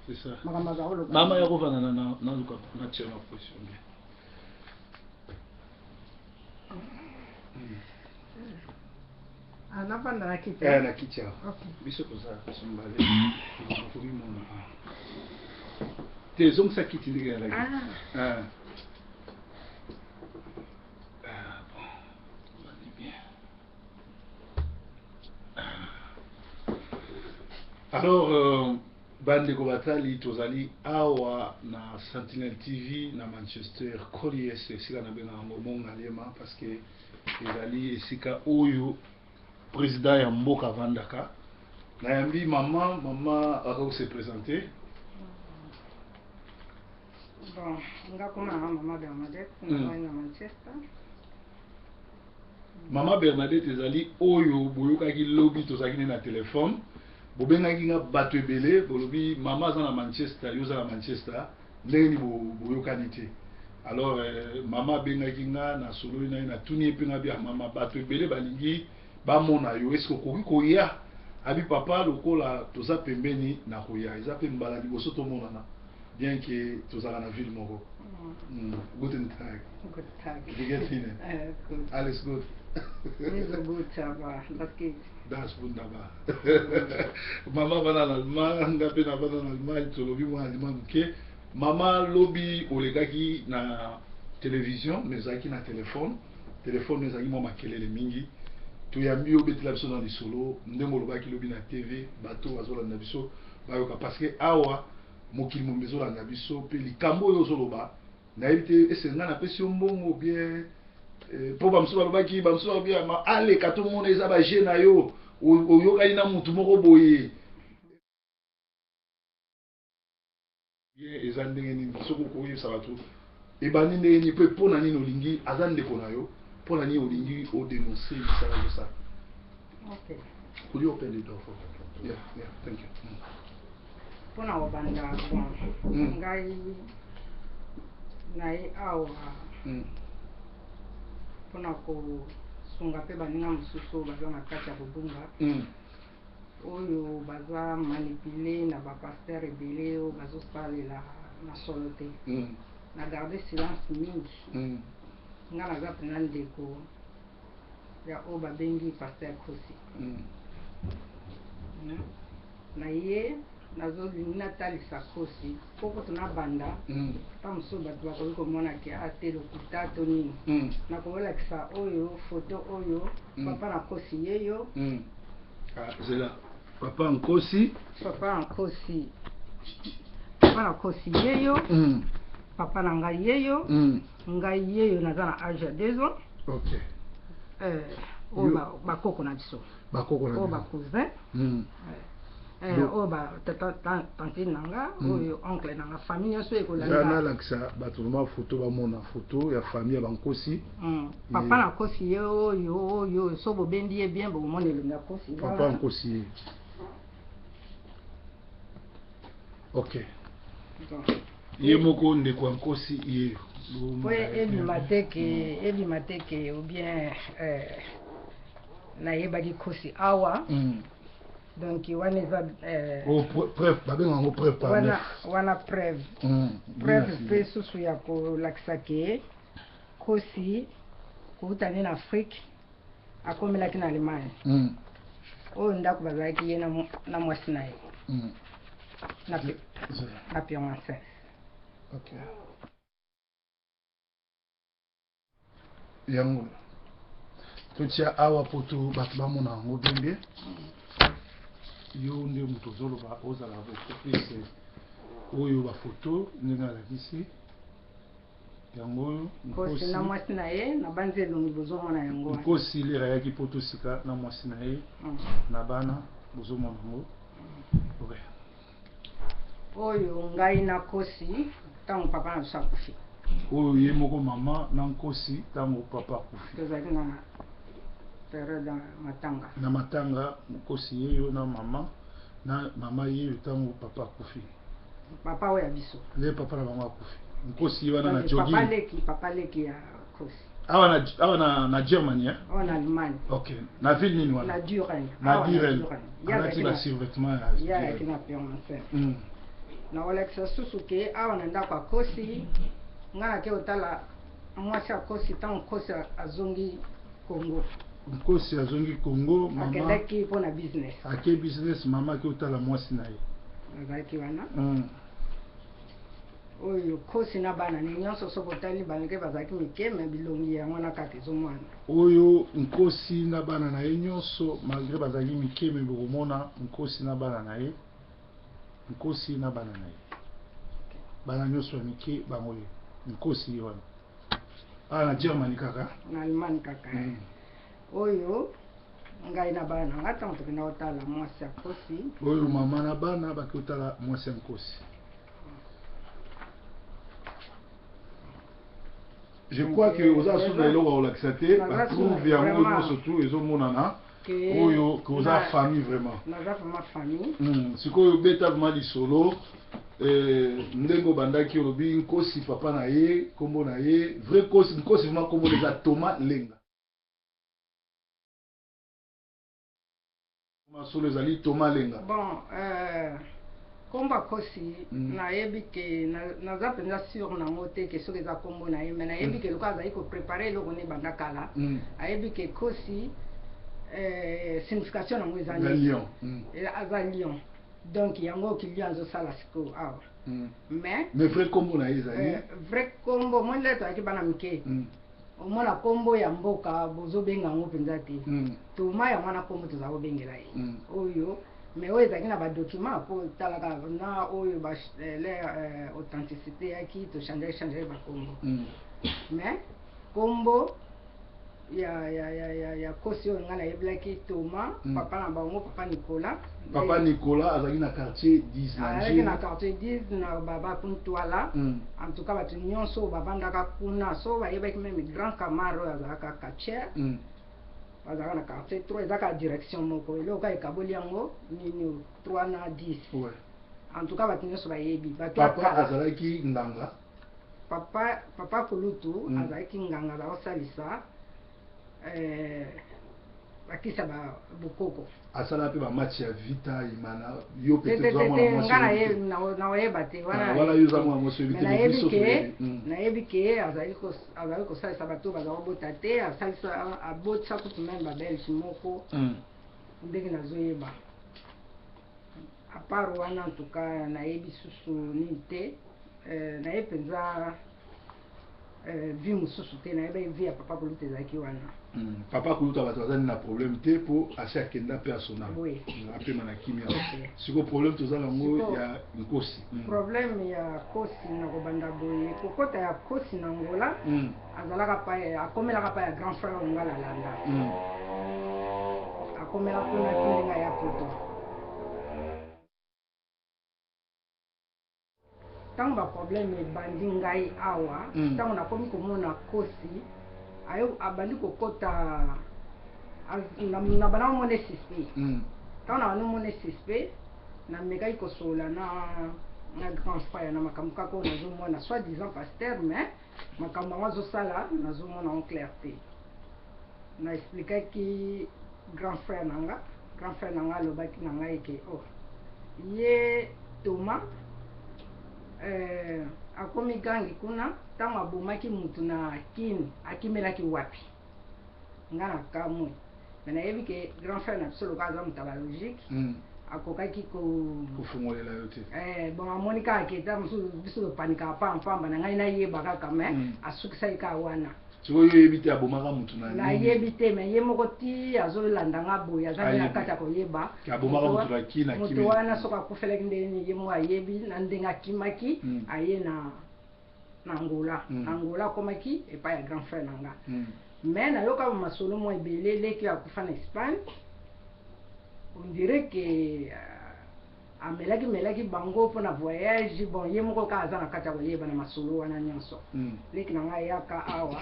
c'est ça. Maman ya kovanda na luka na tia na position bien. Anapanda na kiti. Na kiti. Okay. Biso koza sombale. Ko mi mona. Te zong sa kiti ndenge ya la. Alors, bande ko batali tozali awa na Sentinel TV na Manchester Colliers esika na benga ngo monga lema parce que ezali esika oyo président ya mboka vandaka na yambi mama ako se présenter. Bon, ngakoma mama Bernadette na Manchester. Mama Bernadette ezali oyo boyokaki lobby tozaki na téléphone. Bobengaki nga bato ebele bolobi mama aza na Manchester yo za na Manchester ndenge ni boyokani te. Alors mama abengaki nga na solo na tuni epe nga bia mama bato ebele balingi bamona yo eske okoki koya abi papa lokola toza pembeni na koya eza pe mbala liboso tomonana bien que tozala na ville moko. Guten Tag. Guten Tag. Wie geht's Ihnen? Gut. Alles gut. Nicht so gut, aber das geht. Das ist wunderbar. Mama va en Allemagne, ngape na va en Allemagne, tolobi mo Allemagne ke mama lobi olegaki na télévision, nezaki na téléphone nezaki mo makelele mingi. To yambi obetela biso na lisolo, ndemo lobaki lobi na TV, bato bazola na biso, bayoka parce que awa mokili mo bezola na biso pe likambo yo zoloba, na ebite esenga na pesi mbongo bien po bamso balobaki bamso babia ma ale kato mona eza ba jeune na yo oyokani na mutu moko boye ye eza ndenge nini soko koyebisa bato ebani ndenge nini pe mpona nini olingi aza ndeko na yo mpona nini olingi odenonce misala yosa. Okay. Could you open the door for me? Yeah, thank you. Mpona kobanda bon ngai naye awa mpona kosunga mpe baninga mosusu baza na kati ya kobunga oyo baza manipule na bapaster ebele oyo bazosalela na solo te na garde silence mingi nga naza mpena ndeko ya oyo babengi paster Kosi na ye nazolingi natalisa Kosi poko tunabanda ta mosusu bato bakoki komona ke ate lokuta to nini nakolakisa oyo foto oyo papa na Kosi yeyo zela papa Nkosi yeyo papa na ngai yeyo ngai yeyo naza na age ya 2 ans. Okay. Oyo bakoko na biso oyo bacousin oyo tantine nanga oyo oncle nanga famille nyonso ekolanda nalakisa bato noma foto bamona foto ya famille ya bankosi papa na Kosi ye oyo so bobendi ye bien bomona elongi ya Kosi papa Nkosi ye. Ok ye moko ndeko ya Nkosi ye po ebima teke ou bien nayebaki Kosi awa donc wana eza preuve babenga yango preuve wana preuve mpe susu ya kolakisa ke Kosi koutani na Afrique akomelaki na Allemagne oyo ndako bazalaki ye na mwasi na ye na Pierre. Okay. Yango totia awa poto bato bamona yango benge yo nde moto ozoloba ozala bofopese oyo bafoto ndenge alakisi yango oyo Nkosi na mwasi na ye na banzi elongi bozomona yango Nkosi lera yaki poto sika na mwasi na ye na bana bozomona yango oyo ngai na Kosi ntango papa na biso akufi oyo ye moko mama na Nkosi ntango papa akufi tozalaki na periode na matanga Nkosi yeyo na mama yeyo ntango papa akufi papa oyo ya biso le papa na bango akufi Nkosi wana na jogging papa leki ya Kosi awa na Germany awa na Allemagne. Ok na ville nini wana na Düren alati ba survêtement ya yaki na Pierre. na olekisa susu ke awa na ndako ya kosi nga nake otala mwasi ya kosi ntango kosi azongi Congo. Nkosi azongi Congo, mama akendaki mpona business. Ake business, mama ake otala mwasi na ye. Azalaki wana. Oyo kosi na bana ni nyonso soko tali banke bazalaki mike me bilongi yango na kati ezomwana. Oyo nkosi na bana na ye nyonso malgré bazalaki mike me bokomona nkosi na bana na ye. Nkosi na bana na ye. Bana nyonso ya mike bango ye. Nkosi wana. Na Germany kaka. Na Allemagne kaka. Oyo ngai na bana ngata mtoke na otala mwasi ya kosi. Oyo mama na bana baki otala mwasi ya nkosi. Je crois que aux assumes les lois au laxaté, la trouve et à moi surtout ils ont mon ana. Oyo que aux a famille vraiment. Na vraiment famille. C'est quoi le bêta vraiment du solo. Ndengo bandaki obi nkosi papa na ye, kombo na ye, vrai kosi nkosi vraiment kombo les a Thomas Lenga. Solo les ali Thomas Lenga. Bon komba kosi na yebi ke na za penza sur na ngote ke soki za kombo na ye mais na yebi ke loka za iko préparer lo kone banda kala ayebi ke kosi signification na ngo ezali lion aza lion donc yango ki lion zo sala siko awa mais vrai kombo na ye ezali vrai kombo mo ndeto akibana mike omona kombo ya mboka bozo benga ngo penza te toma ya mwana kombo toza bengela ye oyo mais oyo ezalaki na badocument po talaka na oyo authenticité yaki tochange bakombo mais kombo ya kosi oyo nga nayebelaki Thomas papa na bango papa Nicolas azalaki na quartier 10 azalaki na quartier 10 na baba Puntwala en tout cas bato nyonso babandaka kuna so bayebaki meme grand camaro oyo azalaka kacher bazalaka na quartier 3 ezaka direction moko eloka ekaboli yango nini 3 na 10 en tout cas bato nyonso bayebi papa azalaki nganga papa Kulutu azalaki nganga azakosalisa bakisa bokoko asala pe ba match ya vita imana yo peut-être na oyeba te wala yo za mwa moso vita nayebi ke azali kosalisa bato bazakobota te asalisa abotisa kutu meme babelge moko ndenge nazoyeba apart wana en tout cas nayebi susu nini te nayebi mpenza vie mosusu te nayebi vie ya papa Kulutu ezalaki wana papa Kulutu bato bazali na problème te mpo asi akenda mpe asona apema na kimia siko problème tozala yango ya nkosi problème ya kosi na kobanda boye kokota ya kosi na ngola azalaka pa akomelaka pa ya grand frère ngala landa akomela kuna kindenga ya poto ntango baproblème ebandi ngai awa ntango nakomi komona kosi abandi kokota na bana omone suspect ntango na bana omone suspect namekaki kosola na grand frère na makambo kaka oyo nazomona soit disant pasteur mais makambo yango azosala nazomona en clarté na explikaki grand frère nanga alobaki na ngai ke ye Thomas akomi gangi kuna ntango abomaki mutu na kini akimelaki wapi nga na kamwe me nayebi ke grand frère na biso loka aza moto aba logique akokaki kofungolela yo te bon amoni kaka keta mosusu biso topanikaka pampamba na ngai nayeba kaka me asukisaki kaka wana sikoyo oyebi te abomaka mutu nayebi te me ye moko ti azolanda nga boye aza mpe na kati ya koyeba moto wana soki akufelaki ndenge ye mo ayebi na ndenge akimaki aye na ngola akomaki epai ya grand frère na nga me nayoka masolo mwa ebele leki akufa na Espagne on dirait ke amelaki bango mpona voyage bon ye moko kaka aza na kati ya koyeba na masolo wana nyonso leki na ngai yaka awa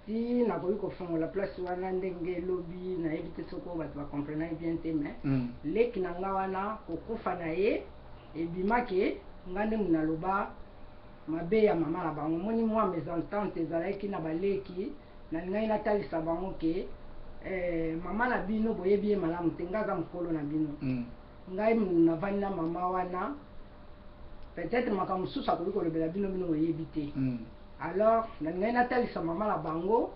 ti nakoki kofongola place wana ndenge elobi nayebi te soko bato bacomprenaki bien te me leki na nga wana kokufa na ye ebimaki nga nde munaloba mabe ya mama na bango moni mwa mésentente ezalaki na baleki nalingai natalisa bango ke mama na bino boyebi ye malamu te nga aza mokolo na bino ngai navandi na mama wana peut-être makambo mosusu akoki kolobela bino bino oyebi te. Alors na ngai natalisa mama na bango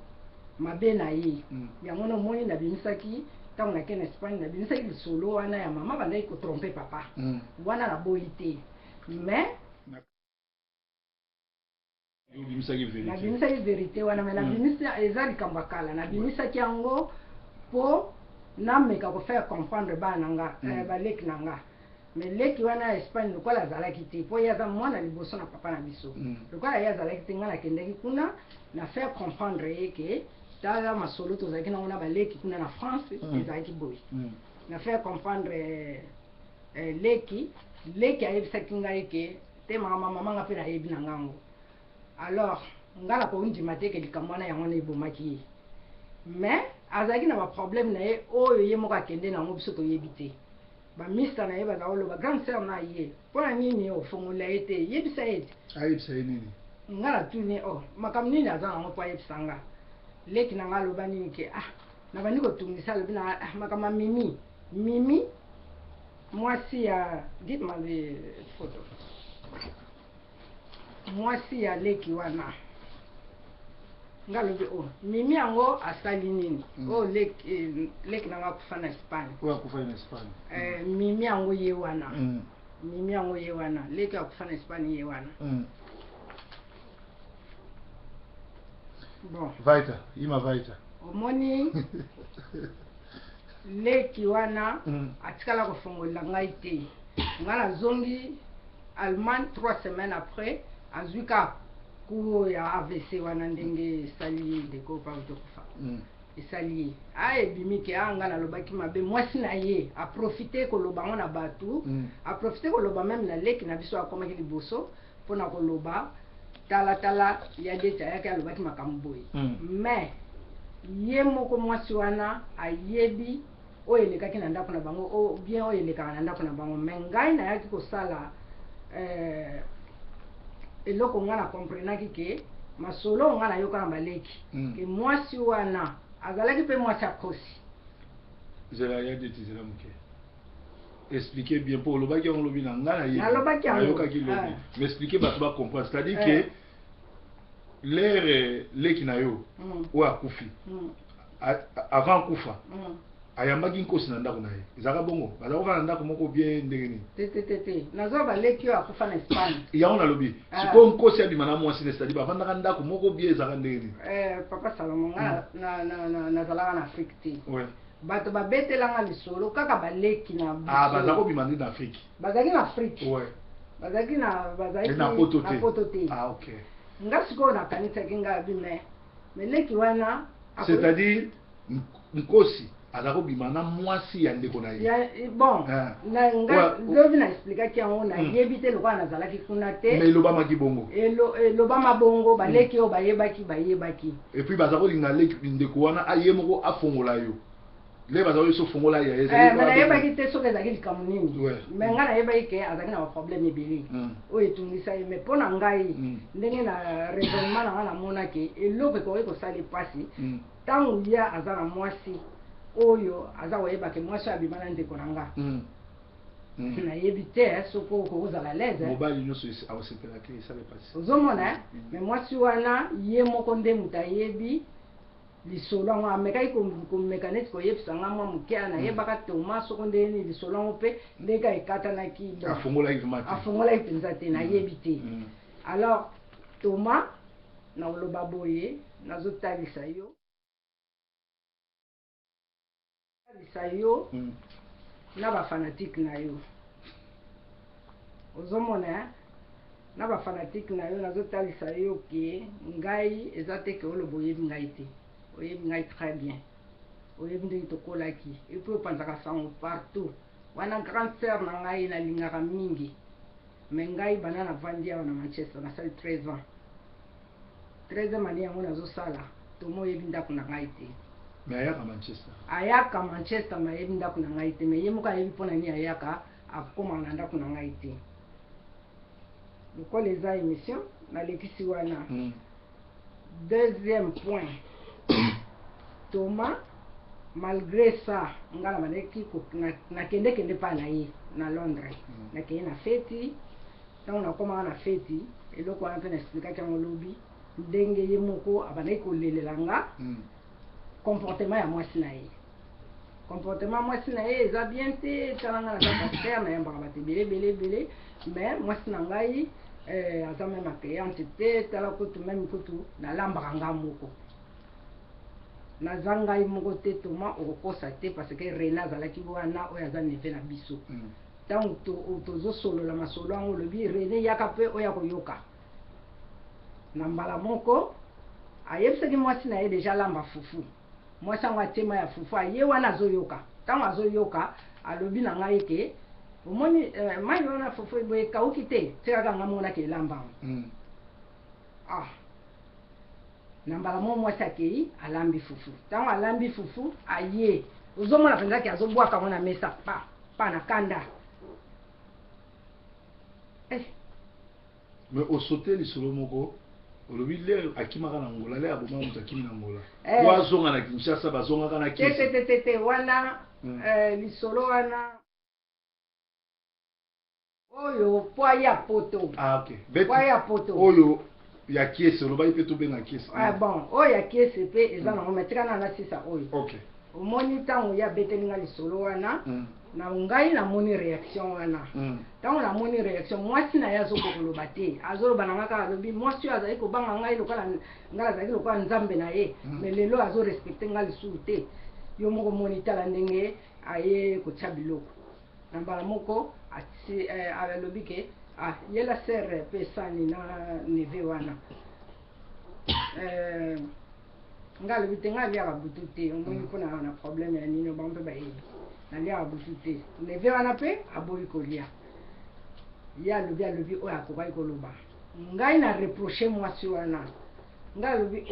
mabe na ye yango nomoni nabimisaki ntango nake na Espagne nabimisaki lisolo wana ya mama bandaki kotrompe papa wana naboyi te mais nabimisaki vérité wana mais nabimisa eza likambo ya kala nabimisaki yango mpo nameka kofaire comprendre bana nga baleki na nga mais leki wana ya Espagne lokola azalaki te mpo ye aza mwana liboso na papa na biso lokola ye azalaki te nga nakendaki kuna na faire comprendre ye ke tala masolo tozalaki nango na baleki kuna na France ezalaki boye na faire comprendre leki ayebisaki ngai ke te mama nga mpe nayebi na ngango alors nga nakondima te ke likambo wana yango na ebomaki ye mais azalaki na baproblème na ye oyo ye moko akende nango biso toyebi te bamista na ye baza koloba grande sœur na ye mpona nini ofongola ye te yebisa ye te ayebisa ye nini nga natuni makambo nini aza nango mpo ayebisa nga leki na nga aloba nini ke na bandi kotungisa alobi na makambo ya mimi mwasi ya dites-moi les photos mwasi ya leki wana nga lobi mimi yango asali nini leki na nga kufa na Espagne mimi yango ye wana mimi yango ye wana leki akufa na Espagne ye wana bon vaita omoni leki wana atikala kofongolela ngai te nga nazongi Allemagne 3 semaines après azwi ka kuo ya AVC wana ndenge esali deko pauto kufa esali ye ayebimi ke nga nalobaki mabe mwasi na ye aprofite koloba ngo na bato aprofite koloba meme na leki na biso akomaki liboso mpona koloba tala ya dete ayaki alobaki makambo boye mais ye moko mwasi wana ayebi oyo elekaki na ndako na bango bien oyo elekaka na ndako na bango mais ngai nayaki kosala eloko nga na komprenaki ke masolo nga nayoka na baleki ke mwasi wana azalaki mpe mwasi akosi zela ya dete zela moke expliquez bien pour olobaki yango lobi na nga nayokaki lobi mais expliquez bato bacomprendre c'est à dire que l'air leki na yo oyo akufi avant kufa ayambaki nkosi na ndako na ye ezalaka bongo baza kofa na ndako moko bien ndenge nini te nazo baleki oyo akufa na Espagne yango nalobi sikoyo nkosi abima na mwasi ne c'est-à-dire bavandaka ndako moko bien ezalaka ndenge nini papa Salomon nga nazalaka na Afrique te bato babetelanga lisolo kaka baleki na baza kobima nde na Afrique bazalaki na Afrique bazalaki na poto te nga sikoyo nakanisaki nga abi mais leki wana c'est-à-dire nkosi aza kobima na mwasi ya ndeko na ye bon ngai na explikaki yango nayebi te lokola nazalaki kuna te mais elobamaki bongo elobama bongo baleki oyo bayebaki et puis baza kolinga leki ndeko wana aye moko afongola yo le baza koyeso fongola ye nayebaki te soki ezalaki likambo nini mais ngai nayebaki ke azalaki na baproblème ebele oyo etungisa ye mais mpo na ngai ndenge na raisonnement na ngai namonaki eloko ekoki kosala epasi ntango ye aza na mwasi oyo aza koyebake mwasi oyo abima na ndeko na nga nayebi te soki okozala lese mobali nyonso akosepelaki esala epasi ozomona mais mwasi wana ye moko nde moto ayebi lisolo yango amekaki komeka neti koyebisa nga mwa moke nayebaka toma soko ndeni lisolo yango mpe ndenge ekatanaki afongolaki mpenza te nayebi te alors toma nakoloba boye nazotalisa yo na bafanatike na yo ozomona na bafanatike na yo nazotalisa yo ke ngai eza te ke oloba oyebi ngai te oyebi ngai très bien oyebi ndenge tokolaki epuis opanzaka sango partout wana grande sœur na ngai nalingaka mingi mais ngai bana navandi awa na Manchester nasali 13 ans 13 ani yango nazosala tomo oyebi ndako na ngai te mais ayaka Manchester mayebi ndako na ngai te mais ye moko ayebi mpona nini ayaka akomaka na ndako na ngai te lokola eza émission nalekisi wana deuxième point Thomas malgré ça ngala maneki na kende pa na ye na Londres na kende na feti tant na koma na feti eloko wana pe na expliquer kango lobi ndenge ye moko abanaki kolelelanga comportement ya mwasi na ye comportement mwasi na ye eza bien te talanga na pasteur na yambaka bato ebele mais mwasi na ngai aza même accueillante te tala kutu même kutu nalambaka nga moko naza ngai moko te toma okokosa te parce que Rena azalaki wana oyo aza neve na biso ntango tozosolola masolo yango olobi Rene yaka mpe oyo akoyoka na mbala moko ayebisaki mwasi na ye deja alamba fufu mwasi yango atema ya fufu aye wana azoyoka ntango azoyoka alobi na ngai ke omoni mai wana fufu boye ekauki te tikaka nga monaki elamba na mbala mo mwasi akei alambi fufu ntango alambi fufu aye ozomona mpenzaki azobwaka ngo na mesa pa na kanda mais osote lisolo moko olobi le akimaka na ngola le aboma moto akimi na ngola po azonga na Kinshasa bazongaka na kisi te wana lisolo wana oyo po aya poto po aya poto oyo ya kiese olobai mpe tobenga kiese bon oyo ya kiese mpe eza nango metikana na sisa oyo omoni ntango ya betelinga lisolo wana na ngai namoni réaction wana ntango namoni réaction mwasi na ye azokoka koloba te azoloba na nga kaka alobi mwasi oyo azali kobanga ngai lokola ngai azalaki lokola nzambe na ye mais lelo azorespecte ngai lisusu te yo moko moni tala ndenge aye kotia biloko na mbala moko alobi ke yela sere mpe esani na neve wana nga alobi te nga aliaka butu te omoni mpona na problème ya nini bango mpe bayebi naliaka butu te neve wana mpe aboyi kolia ye alobi oyo akokaki koloba ngai na reproche mwasi wana ngai alobi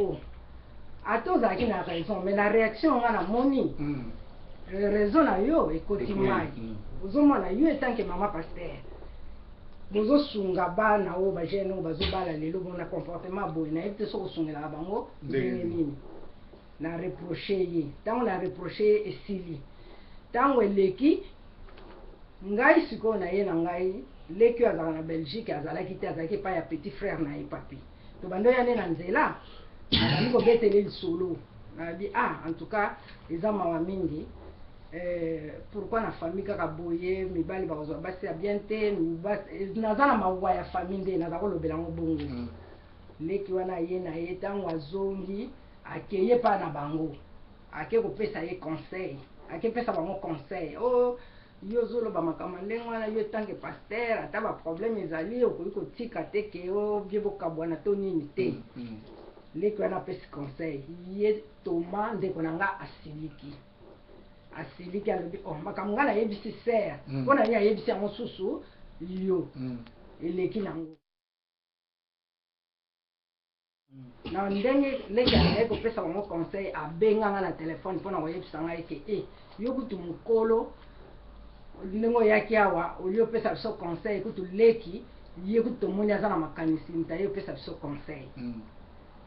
ata ozalaki na raison mais na réaction nga namoni raison na yo ekoti mai ozomona yo etanke mama pasteur bozosunga bana oyo bagene oyo bazobala lelo bona comportement boye nayebi te soki osungelaka bango ndenge nini na reproche ye ntango na reproche ye esili ntango eleki ngai sikoyo na ye na ngai leki oyo azalaka na Belgique azalaki te azalaki epai ya petit frère na ye papi tobanda oyo ane na nzela azali kobetele lisolo nabi en tout cas eza mawa mingi pourquoi na famille kaka boye mibali bakozwa basi ya bien te naza na mawa ya famille nde naza kolobela yango bongo leki wana ye na ye ntango azongi akeye mpa na bango ake kopesa ye conseil akepesa bango conseil yo ozoloba makambo ndenge wana yo etanke pasteur ata baproblème ezali okoki kotika te ke obie bokabwana to nini te leki wana apesi conseil ye toma ndeko na nga asiliki alobi makambo nga nayebisi sere mpo na ye ayebisi yango susu yo eleki nango na ndenge leki azali kopesa bango conseil abenganga na telefone mpona koyebisa ngai ke yo kutu mokolo ndenge oyaki awa oli opesa biso conseil kutu leki ye kutu tomoni aza na makanisi ntaye opesa biso conseil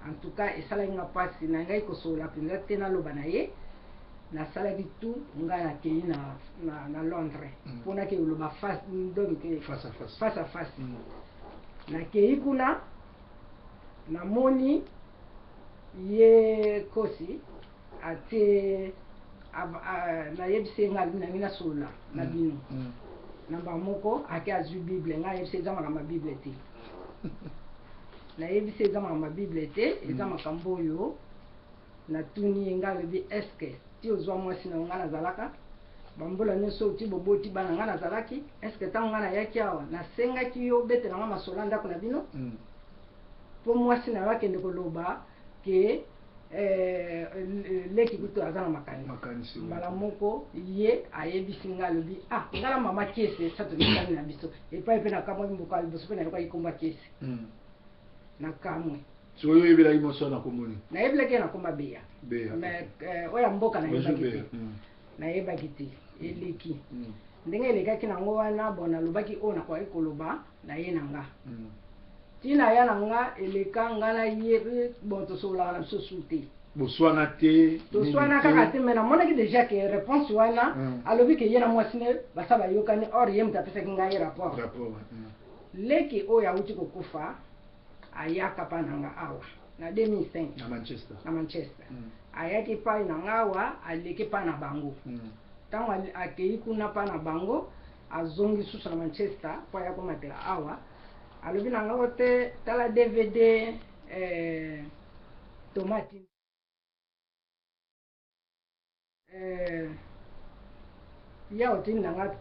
en tout cas esalaki nga mpasi na ngai kosolola mpenza te naloba na ye nasalaki tout ngai nakei na Londres mpona ke oloba face à face nakei kuna namoni ye kosi ate nayebisi ye ngai nangi nasolola na bino namba moko ake azwi bible ngai ayebisi eza makambo ya bible te nayebisi eza makambo ya bible te eza makambo oyo natuni ye ngai alobi eske ti ozwa mwasi na ngai nazalaka bambola nyonso oti boboti bana ngai nazalaki eske ntango ngai nayaki awa nasengaki yo obetela ngai masolo ndako na bino mpo mwasi na yo akende koloba ke leki kutu aza na makanisi mbala moko ye ayebisi ngai alobi ngai na mama kese sa tokisani na biso epai mpe nakamwa mboka ya liboso mpe nayokaki komba kese nakamwe oyo oyebelaki moso na komoni nayebelaki ye na komba beya mais oyo ya mboka nayebaki te eleki ndenge elekaki nango wana bon nalobaki oyo nakoki koloba na ye na nga ntina ya na nga eleka nga na ye bon tosololaka na biso su te boswana te toswana kaka te mais namonaki déjà que réponse wana alobi ke ye na mwasi ne basa bayokani or ye moto apesaki ngai rapport leki oyo awuti kokufa ayaka pa na nga awa na 2005 na Manchester ayaki pa na nga awa aleki pa na bango ntango akei kuna pa na bango azongi susu na Manchester po aya komatela awa alobi na nga te tala DVD tomati ya otini na nga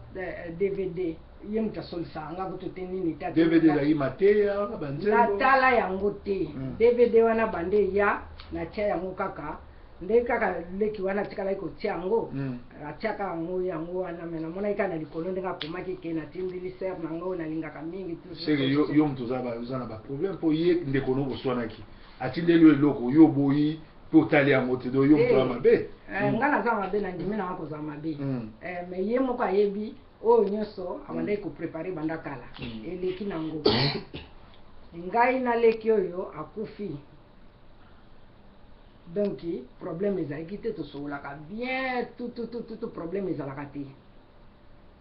DVD ye muta solisa nga kutote nini ta DVD la imateya banzembo na tala yango te DVD wana bande ya na tia yango kaka nde kaka leki wana tikala iko tia yango atiaka yango wana mena mona ika na likolo ndenga komaki ke na tindili ser na ngo na lingaka mingi tu seke yo mtu uzana ba problem po ye ndeko no boswanaki atindeli eloko yo boyi po tali yango te do yo mtu amabe nga naza mabe na ndimi na wako za mabe mais ye moko ayebi oyo nyonso abandaki koprepare banda kala eleki nango ngai naleki oyo akufi donc problème ezalaki te tosololaka bien tout problème ezalaka te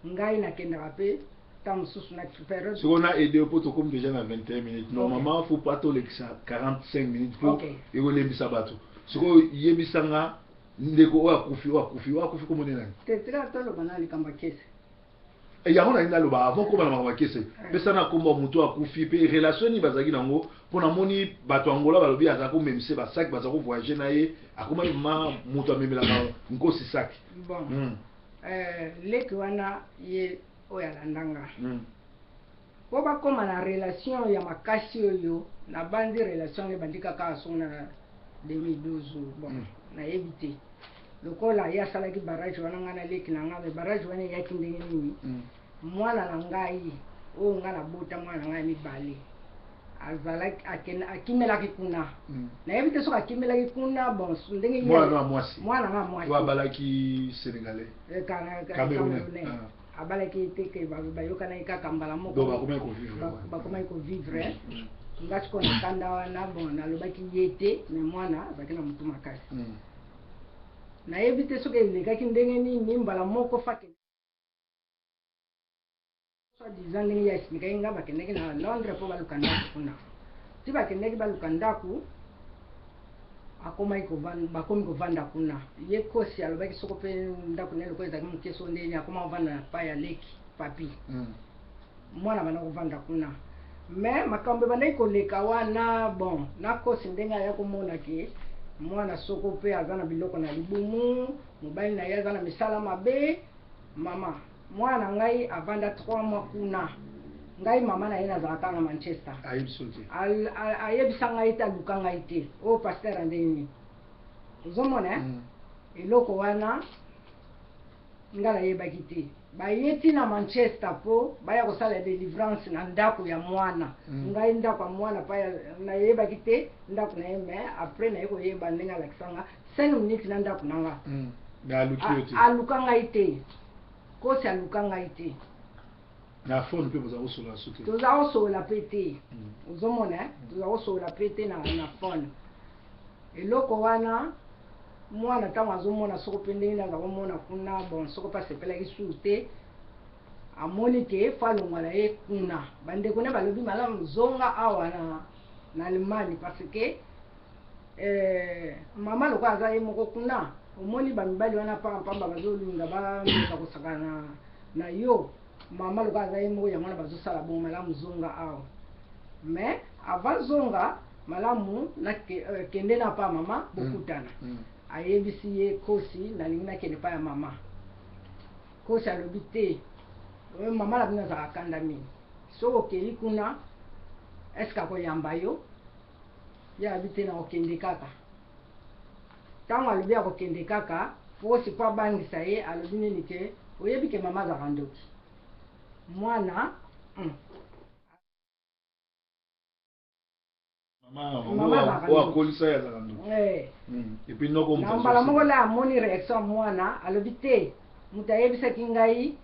ngai nakendaka mpe ta mosusu na période sikoyo na aide po tokomi déjà na 21 minutes normalement faut pas tolekisa 45 minutes po ekolembisa bato sikoyo yebisanga ndeko oyo akufi komone nani tetela toloba na likambo kese yango na naloba avant ko bana makambo kese pesa na komba mutu akufi pe relation ni bazaki nango pona moni bato angola balobi azaka ko memse ba sac bazaka ko voyager na ye akoma ma mutu amemela na nkosi sac bon leki wana ye oya landanga po bakoma na relation ya makasi oyo na bandi relation ebandika kaka songa na 2012 bon nayebi te lokola ye asalaki barrage wana nga na leki na nga me barrage wana eyaki ndenge nini mwana na ngai oyo nga nabota mwana na ngai mibale azalaki akimelaki kuna nayebi te soki akimelaki kuna bon ndenge mwana nga mwasi abalaki sénégalais camerounais abalaki te ke bayokanaki kaka mbala moko bakomaki kovivre nga siko na kanda wana bon nalobaki ye te me mwana azalaki na motu makasi nayebi te soki elekaki ndenge nini mbala moko fake soi-disant ndenge ya esimikaki nga bakendaki na Londres mpo baluka ndako kuna ti bakendaki baluka ndako bakomi kovanda kuna ye kosi alobaki soko mpe ndako na eloko ezalaki moke so ndeni akoma kovanda na pa ya leki papi mwana banda kovanda kuna mais makambo ebandaki koleka wana bon na kosi ndenge aya komona ke mwana soko mpe aza na biloko na libumu mobali na ye aza na misala mabe mama mwana ngai avanda 3 mois kuna ngai mama na ye nazalaka na Manchester ayebisa ngai te aluka ngai te oyo paster andeni ozomona eloko wana nga nayebaki te bayeti na Manchester mpo baya kosala délivrance na ndako ya mwana ngai ndako ya mwana pa nayebaki te ndako na ye mais après naye koyeba ndenge alakisanga 5 minutes na ndako na nga aluka ngai te kosi aluka ngai te na phone mpe boza kosola soki toza kosola mpe te ozomona toza kosola mpe te na phone eloko wana mwana ntango azomona soko mpe ndenge naza komona kuna bon soko mpe asepelaki susu te amoni ke fo alongwa na ye kuna bandeko ne balobi malamu zonga awa na Allemagne parce que mama lokola aza ye moko kuna omoni bamibali wana pamba bazolinga bameka kosaka na yo mama lokola aza ye moko yango wana bazosala bon malamu zonga awa mais avant zonga malamu kende na pa mama bokutana ayebisi ye kosi nalingi nakende pa ya mama kosi alobi te mama na bino azalaka kanda mingi soki okeli kuna eske akoyamba yo ye abi te na kokende kaka ntango alobi akokende kaka kosi mpo abangisa ye alobi nini ke oyebi ke mama azalaka ndoki mwana na mbala moko la amoni réaction mwana alobi te moto ayebisaki ngai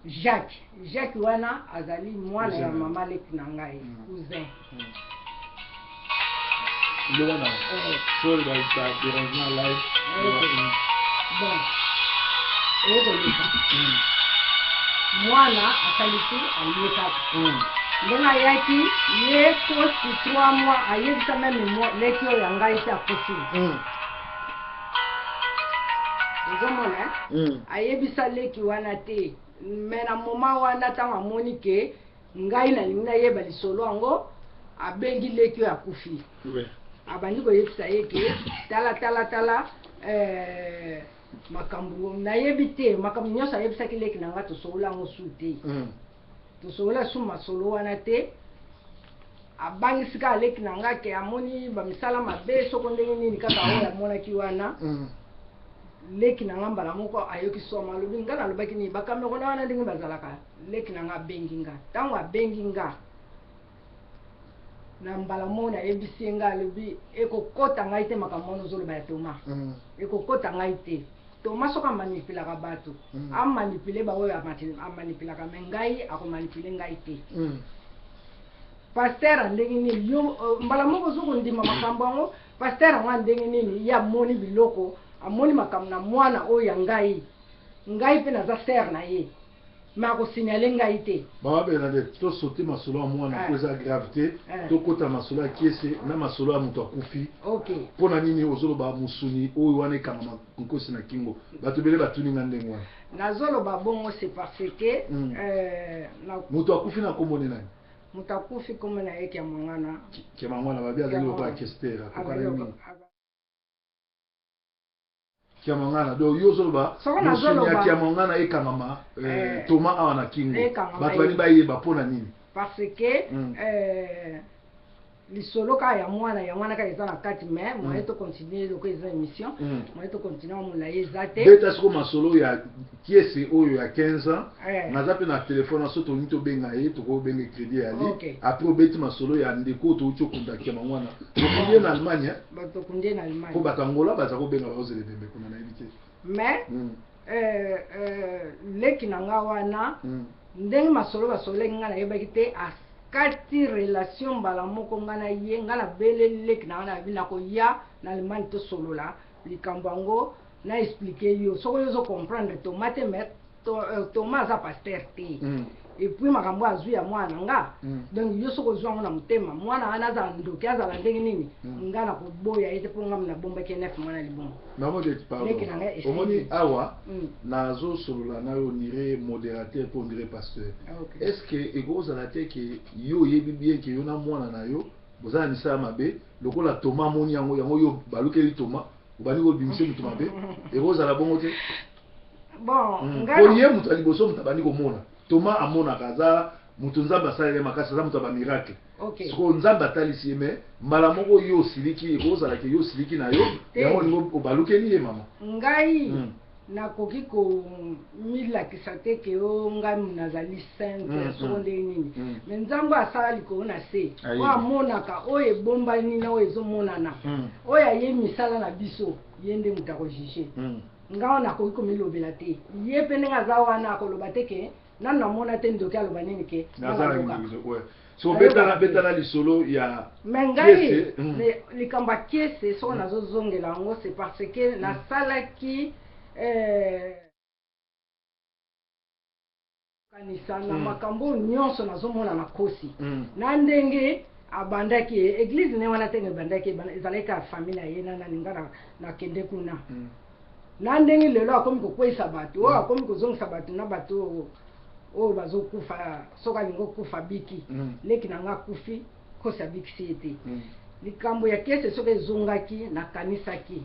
Jacques wana azali mwana ya mama leki na ngai cousin Lwana. So il va être dérangement live. Bon. Mwana asalisi aliyekaka. Ndenga yaki ye kosi 3 mois ayebisa meme leki oyo yangai te akufi. Ozomona ayebisa leki wana te. Mais na moment wana ntango amoni ke ngai nalingi nayeba lisolo yango abengi leki oyo akufi. Abandi koyebisa ye ke tala makambo nayebi te makambo nyonso ayebisaki leki na nga tosokola yango su te. Tosokola su masolo wana te. Abangisika aleki na nga ke amoni bamisala mabe soko ndenge nini kaka oyo amonaki wana. Leki na nga mbala moko ayoki soma alobi nga nalobaki nini bakamera wana ndenge bazalaka. Leki na nga abengi nga ntango abengi nga na mbala moko nayebisi nga alobi ekokota ngai te makambo wana ozoloba ya Toma. Ekokota ngai te. Toma soka manipulaka bato. Amanipule ba oyo amanipulaka me ngai akomanipule ngai te. Pasteur ndenge nini yo mbala moko zoko ndima makambo yango pasteur nga ndenge nini ya moni biloko amoni makambo na mwana oyo ya ngai pe naza ser na ye ma ko signaler ngai te. Baba Bernadette to sauter masolo ya mwana ko za gravité to kota masolo ya kiese na masolo ya muto akufi. Okay. Pona nini ozoloba musuni oyo wana kama nkosi na kingo bato bele batuni ngande ngwa. Nazoloba bongo c'est parce que muto akufi na komone nani? Muto akufi komona yeke ya mangana. Ke mangana babia zalo ba kestera ko kana nini? Kiamangana do yozoloba musuni kiamangana ekamama Toma awana kingo bato bali bayeba pona nini parce que lisolo ka ya mwana ka eza na kati mais moi to continuer loko eza émission moi to continuer mula ezate beta siko masolo ya kiese oyo ya 15 ans naza pe na téléphone so to nito benga ye to ko benga crédit ali après obeti masolo ya ndeko to ucho kunda kiamangana to kundie na Allemagne to kundie na Allemagne ko batangola baza ko benga bazele bembe kuna na éviter mais leki na nga wana ndenge masolo basolo nga na yebaki te kati relation mbala moko ngana ye ngana bele leki na wana bina ko ya na Allemagne to solola likambo yango na expliquer yo soko yo zo comprendre tomate mais Toma za pasteur te et puis makambo azu ya mwana nga donc yo soko zwa na mutema mwana ana za ndoki azala ndenge nini ngana ko boya ete ponga na bomba ke nef mwana libongo maman de pardon omoni awa nazo solola na yo nire modérateur pour dire pasteur est-ce que egoza la te que yo yebi bien que yo na mwana na yo bozala ni sa mabe lokola Toma moni yango yo balukeli Toma ubani ko bimise mutu mabe egoza la bongo te bon ngana oye mutu aliboso mutu bani ko mona Toma amona kaza mutu nzamba salele makasa za mutu ba miracle siko nzamba talisi me mbala moko yo siliki ekozala ke yo siliki na yo yango ngo obalukeli ye mama ngai nakoki ko milakisa te ke o ngai nazali sainte soko ndenge nini me nzambo asala likolo na se oyo amonaka oyo ebombani na oyo ezomonana oyo aye misala na biso ye nde mutu akojuge ngai nakoki komilobela te ye mpe ndenge aza wana akoloba te ke nanu namona te ndoki aloba nini ke so betala lisolo ya me ngai likambo ya kiese soko nazozongela yango c'est parce que nasalaki kanisa na makambo nyonso nazomona na kosi na ndenge abandaki église ne wana tenge bandaki ezalaki ka famille na ye nani nga nakende kuna na ndenge lelo akomi kokweyisa bato oyo akomi kozongisa bato na bato oyo bazokufa soki alingi okufa biki leki na nga kufi kosi abikisi ye te likambo ya kiese soki ezongaki nakanisaki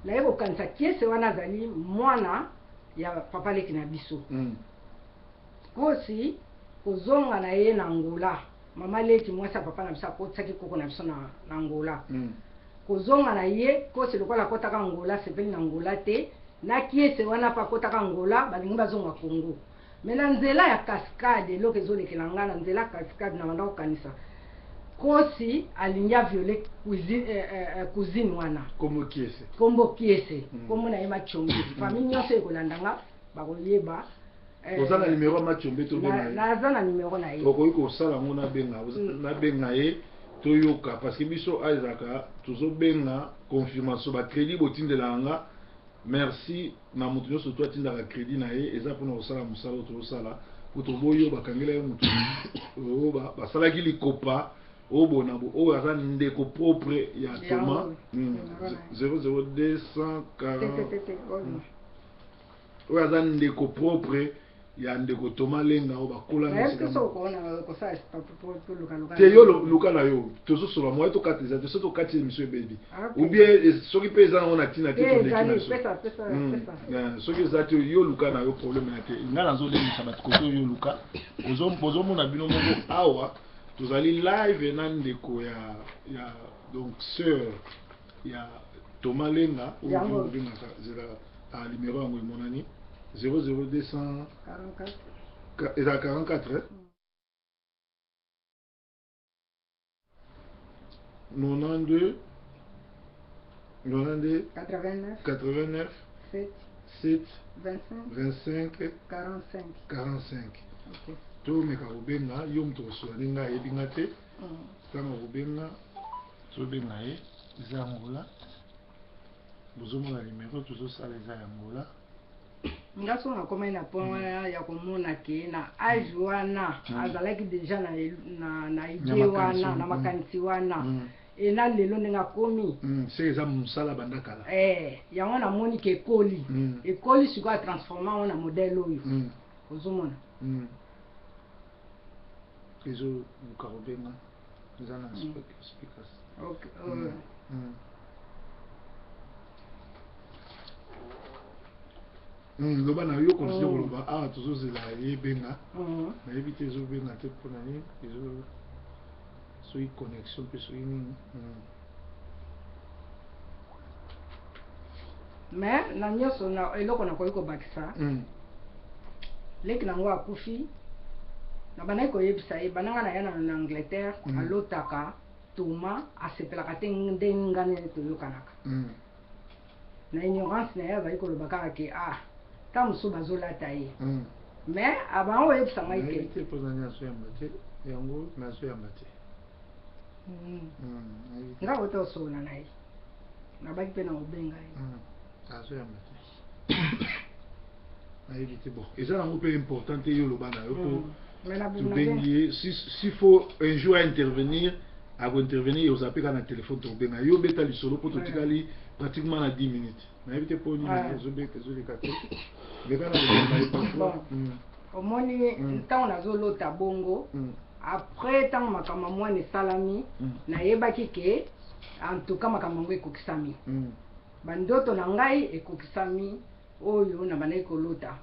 naye kokanisa kiese wana azali mwana ya papa leki na biso kosi kozonga na ye na Angola mama leki mwasi ya papa na biso akotisaki koko na biso na Angola kozonga na ye kosi lokola akotaka Angola sepeli na Angola te na kiese wana pa akotaka Angola balingi bazonga Congo me na nzela ya cascade eloko ezolekela nga na nzela ya cascade na banda kokanisa kosi alingi aviole cousine wana kombo kiese kombo na ye Machombe famille nyonso ekolandanga bakoyeba oza na numero ya Machombe to naza na numero na ye okoki kosala ngo nabenga ye toyoka parce que biso aizaka tozobenga confirmation ba crédit botindela nga merci na mutu nyonso to atindaka crédit na ye eza mpona kosala mosala tozosala po toboyo bakangela ye mutu oyo basalaki likopa oyo bona oyo aza ndeko propre ya Thomas 00240 oyo aza ndeko propre ya ndeko Thomas Lenga oyo bakola te yo luka na yo tozosola moye tokatisa te so tokatisa émission ebebi ou bien soki mpe eza nango na ntina te soki eza te yo luka na yo problème na te nga nazolembisa bato kote oyo luka ozomona bino moko awa tozali live na ndeko ya donc sœur ya Thomas Lenga oyo obengaka numéro yango emonani 00244 eza 44 92 89 7 25 45 tomeka kobenga yo moto kosola ndenge ayebi nga te ntango kobenga tobenga ye eza yangola bozomona numero tozosala eza yangola nga so nakomai na point ya komona ke na age wana azalaki deja na idée wana na makanisi wana ena lelo ndenge akomi se eza mosala banda kala yango namoni ke ekoli sikoyo atransforma ngo na modele oyo ozomona ezoluka kobenga eza na speakers loba na yo continue koloba awa tozozela yebenga nayebi te ezobenga te mpona nini soki connexion mpe soki nini mais na nyonso eloko nakoki kobakisa leki nango akufi na bandaki koyebisa ye bananga na ye na Angleterre alotaka Thomas asepelaka te ndenge ngane toyokanaka na ignorance na ye azali koloba kaka ke ta mosusu bazolata ye mais abango oyebisa ngai ke mpozani azoyamba te yango nazoyamba te nga kote osola na ye nabaki mpe na kobenga ye azoyamba te nayebi te bon eza nango mpe important te yo oloba na yo po tobengi ye s'il faut un jour intervenir akointervenir oza mpe kaka na telefone tokobenga yo obeta lisolo mpo totikali pratiquement na 10 minutes nayebi te mpo nini ezoleka te leka na omoni ntango nazolota bongo après ntango makambo mwana esalami nayebaki ke en tout cas makambo yango ekokisami bandoto na ngai ekokisami oyo na bandaki kolota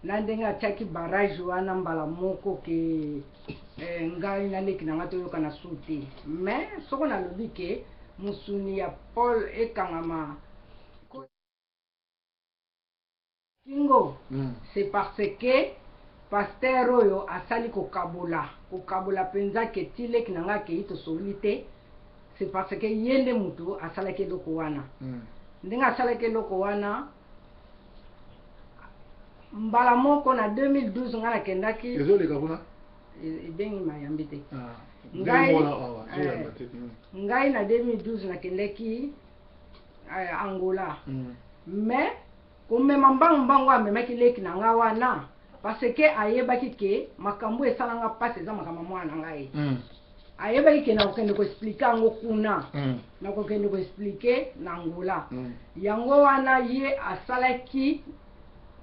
na ndenge atiaki barrage wana mbala moko ke ngai naleki na ngai toyoka na su te mais soko nalobi ke mosuni ya Paul ekangama kingo c'est parce que pasteur oyo asali kokabola mpenza ke ti leki na ngai akei tosoli te c'est parce que ye nde moto asalaki eloko wana ndenge asalaki eloko wana mbala moko na 2012 ngai nakendaki ezoleka kuna ebengi mayambi te ngai na 2012 nakendaki Angola mais komema mbangu amemaki leki na ngai wana parce que ayebaki ke makambo esalanga mpasi eza makambo mwana na ngai ayebaki ke nakokende koexplike yango kuna nakokende koexplike na Angola yango wana ye asalaki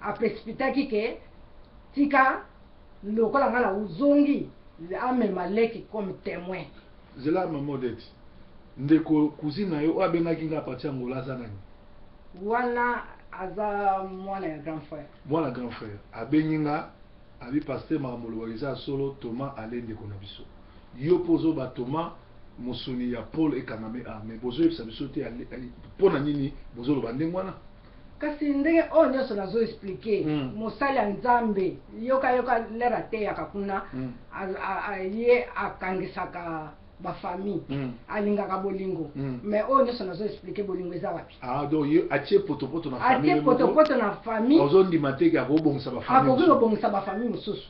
aprecipitaki ke tika lokola nga na uzongi amema leki comme témoin zela mamodete ndeko cousine na yo oyo abengaki nga apati ya Angola aza nani wana aza mwana ya grand frère abengi nga abi pasteur makambo olobaka eza solo Thomas ale ndeko na biso yo mpo ozoba Thomas mosuni ya Paul ekangame mais bozoyebisa biso te mpo na nini bozoloba ndenge wana kasi ndenge oyo nyonso nazoexplike mosali ya Nzambe yoka lere ateyaka kuna ye akangisaka bafamille alingaka bolingo mais oyo nyonso nazoexplike bolingo eza wapi donc ye atie potopoto na famille atie potopoto na famille ozondima te ke akobongisa bafamille akoki kobongisa bafamille mosusu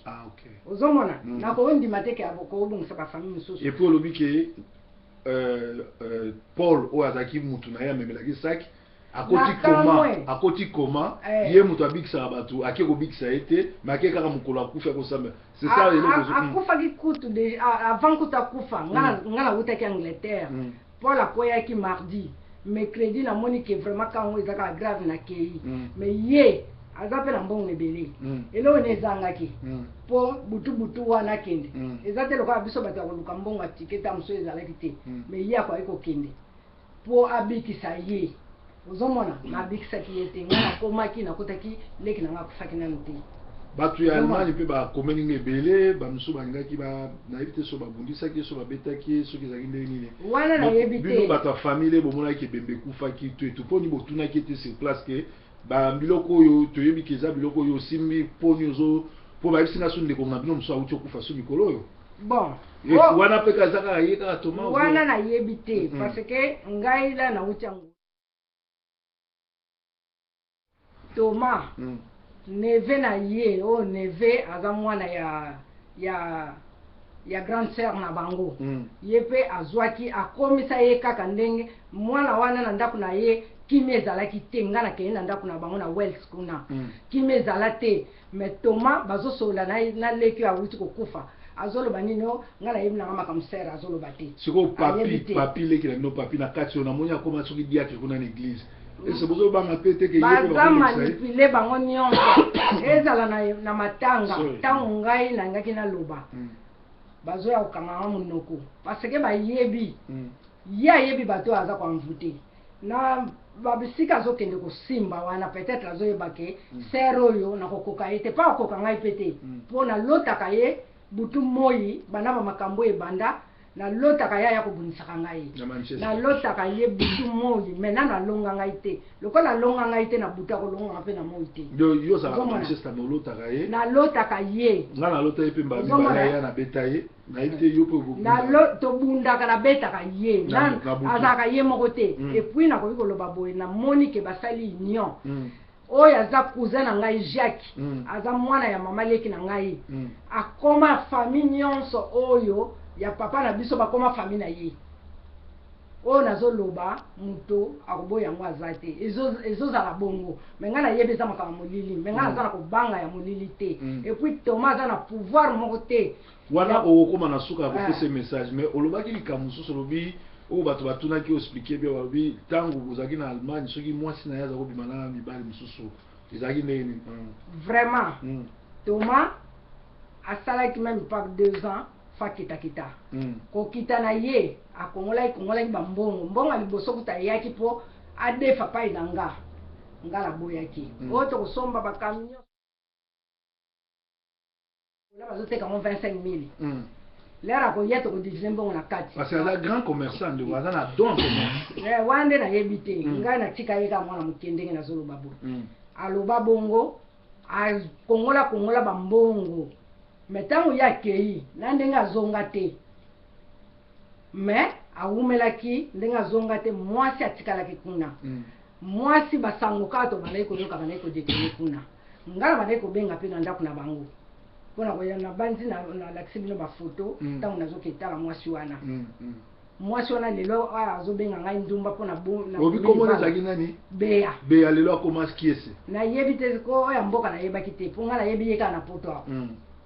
ozomona nakoki ndima te ke akobongisa bafamille mosusu et puis olobi ke Paul o azaki mutu na ya memelaki sac akoti koma ye mutu abikisa batu ake ko bikisa ete make kaka mukolo akufa ko samba c'est ça le akufa ki kutu déjà avant kuta kufa ngana utaki Angleterre Paul akoya ki mardi mercredi na moni que vraiment quand on ezaka grave na kei mais ye azape na mbongo ebele elo nezangaki po butu wana kende ezate lokola biso bato koluka mbongo atiketa moso ezalaki te mais ye akoki kokende po abikisa ye ozomona nabikisaki ye te nga nakomaki nakotaki leki na nga akufaki nano te bato ya Allemagne mpe bakomeli nga ebele bamosusu balingaki nayebi te so babundisaki so babetaki soki ezalaki ndenge nini wana nayebi te bino bato ya famille bomonaki ebembe ekufaki to etu mponi botunaki ete sur place ke biloko oyo toyebi ke eza biloko oyo osimbi mponi ozo mpo bayebisi nga so ndeko na bino mosusu awuti okufa so mikolo oyo bon wana mpe kaza kaka ye kaka toma wana nayebi te parce que ngai la nauti yango Thomas neve na ye o neve aza mwana ya grande sœur na bango ye pe azwaki akomisa ye kaka ndenge mwana wana na ndako na ye kimi ezalaki te nga na kende na ndako na bango na Wales kuna kimi ezala te mais Thomas bazosola na leki awuti kokufa azoloba nini o nga nayebi nanga makambo sere azoloba te siko papi leki na bino papi na kati oyo namoni akoma soki diatre kuna na église ese bozo banga pe te ke baza manipule bango nyonso ezala na matanga ntango ngai nangaki naloba bazoya kokanganga monoko parce que bayebi ye ayebi bato aza koamvute na babisika azokende kosimba wana peut-être azoyeba ke sere oyo nakokoka ye te mpa akoka ngai pe te mpo nalotaka ye butu moi bana bamakambo ebanda nalotaka ye ya kobunisaka ngai nalotaka ye butu moi mena nalonga ngai te lokola nalonga ngai te na butu akolonga mpe na moi te nalotaka ye nga nalota ye mpe mbabibaya nabeta ye nayebi te yo mpe tobundaka nabetaka ye azalaka ye moko te epuis nakoki koloba boye namoni ke basali union oyo aza cousin na ngai Jacques aza mwana ya mama leki na ngai akoma famille nyonso oyo ya papa na biso bakoma famille na ye oyo nazoloba muto akoboya yango aza te ezozala bongo me ngai nayebi eza makambo molili me ngai naza na kobanga ya molili te epuis Thomas aza na pouvoir moko te wana okokoma na suka ya kopesa message mais olobaki likambo mosusu olobi oyo bato batunaki oexplike bia balobi ntango ozalaki na Allemagne soki mwasi na ye aza kobima na mibali mosusu ezalaki ndenge nini vraiment Thomas asalaki même pas 2 ans fa kitakita kokita na ye akongolaki mbongo liboso kuta yaki po adefa pai na nga naboyaki oyo tokosomba bakamion bazoteka mo 25 000 lera akoya tokodivise mbongo na kati parce que aza grand commerçant ndeko aza na don commerce wana nde nayebi te ngai natika ye kaka mwana moke ndenge nazoloba boye aloba bongo akongola bambongo me ntango ye akei na ndenge azonga te me awumelaki ndenge azonga te mwasi atikalaki kuna mwasi basango kaka to bandaki koyoka bandaki kodekele kuna ngala bandaki kobenga mpe na ndako na bango mpona koya na bandi nalakisi bino bafoto ntango nazoketala mwasi wana lelo azobenga ngai ndumba mpona obikomona ezalaki nani beya lelo akoma kiese nayebi te oyo mboka nayebaki te mpo ngai nayebi ye kaka na poto ako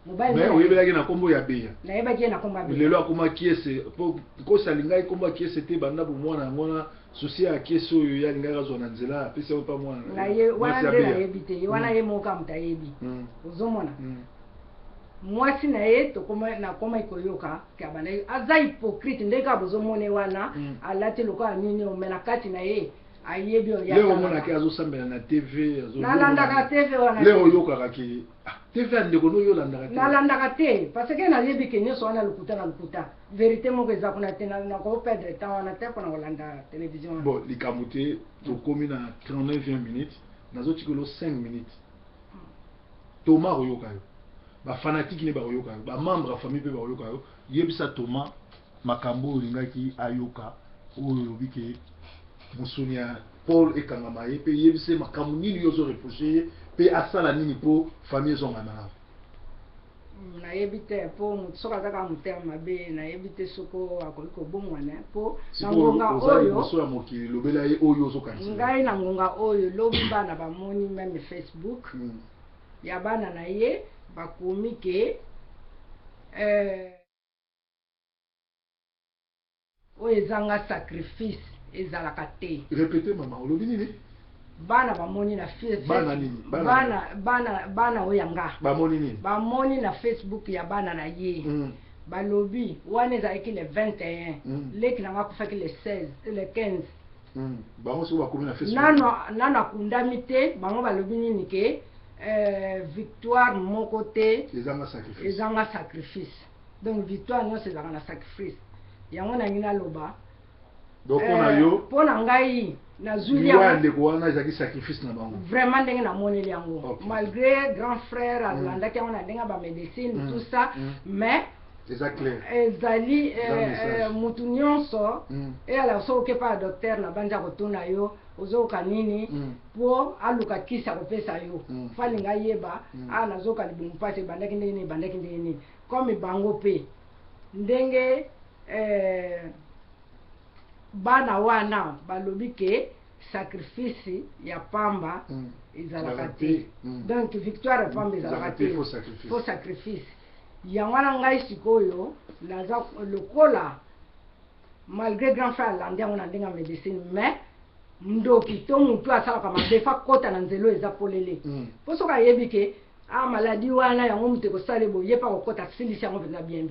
mais oyebelaki na kombo ya beya nayebaki ye na kombo ya beya lelo akoma kiese kosi alingai kombo ya kiese te banda bomwana yango na susi ya kiese oyo ye alingaki azwa na nzela apesi yango mpa mwana wana nde nayebi te wana ye moka moto ayebi ozomona mwasi na ye nakoma koyoka kabana aza hypocrite ndenge kaka bozomone wana alati lokola nini me na kati na ye ayebi leo omonaki azosambela na tv nalandaka tv wana leo oyokaka ke tv ya ndeko noyo olandaka te nalandaka te parce que nayebi ke nyonso wana lokuta na lokuta vérité moko eza kuna te nakoperdre temps wana te mpona kolanda télévision wana bon likambo te tokomi na 39 minutes nazotikolo 5 minutes Thomas oyoka yo bafanatike ne bakoyoka yo bamembre ya famille mpe bakoyoka yo yebisa Thomas makambo oyo olingaki ayoka oyo olobi ke mosuni ya Paul ekangama ye mpe yebise makambo nini yo ozoreproche ye mpe asala nini mpo famille ezongana nao na yebite po soka kaka muter mabe na yebite soko akoliko bongwana po na ngonga oyo so ya mokili lobela ye oyo zo kanisa ngai na ngonga oyo lobi bana bamoni même Facebook ya bana na ye bakomi ke oyo ezanga sacrifice ezalaka te. Répétez maman olobi nini? Bana bamoni na Facebook. Bana nini? Bana oyanga. Bamoni nini? Bamoni na Facebook ya bana na ye. Balobi wana ezalaki le 21. Leki nanga kufaki le 16, le 15. Bango so bakomi na Facebook. Nano akundami te, bango balobi nini ke victoire mon côté ezanga sacrifice. Donc victoire non c'est na sacrifice. Yango na ngina loba. Donc on a yo pona ngai na zulia wande ko wana ezaki sacrifice na bango. Vraiment ndenge na moneli yango. Malgré grand frère Azlanda qui on a denga ba médecine tout ça mais c'est clair. Ezali mutu nyonso et ala so ke pa docteur na banja kotuna yo ozo kanini po aluka kisa ko pesa yo fali ngai yeba ana zoka libumu pase bandaki ndeni comme bango pe ndenge bana wana balobi ke sacrifice ya pamba ezalaka te. Donc victoire ya pamba ezalaka te, faux sacrifice. Yangwana ngai sikoyo naza lokola malgré grand frère landia on ndenga médecine mais ndoki to mutu asalaka mabefa kota na nzelo eza polele po soka yebi ke maladie wana yango mutu kosala bo yepa kokota silisi yango penza bien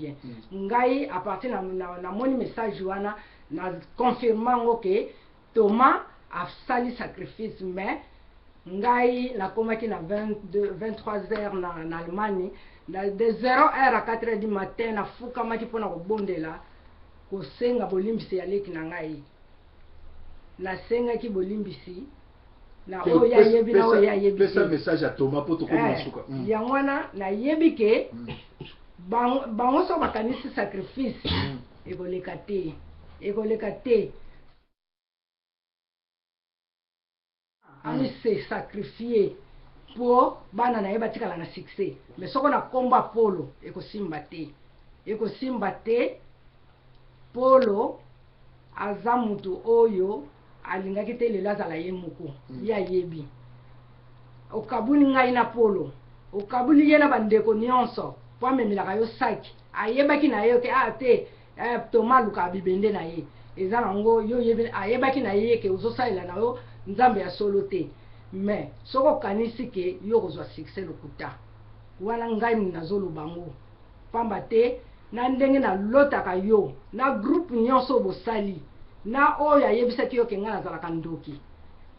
ngai à partir na moni message wana na confirmango ke Thomas a sali sacrifice mais ngai na komaki na 23h na Allemagne na de 0h à 4h du matin na fuka maki pona kobondela kosenga bolimbisi ya leki na ngai na senga ki bolimbisi na oya yebi na oya yebi pesa message à Thomas poto ko masuka yangwana na yebi ke bango so bakanisi sacrifice ekoleka te ami se sacrifier pour bana na yeba tikala na succès mais soko na komba polo ekosimba te polo aza mutu oyo alingaki te lelo azala ye moko ya yebi okabuli ngai na polo okabuli ye na bandeko nyonso po amemelaka yo saki ayebaki na ye ke te Thomas luka bibende na ye eza nango yo yebi ayebaki na ye ke ozosalela na yo nzambe ya solo te mais soko kanisi ke yo kozwa succès lokuta wana ngai nazoloba ngo pamba te na ndenge na lotaka yo na groupe nyonso bosali na oyo ayebisaki yo ke ngai nazalaka ndoki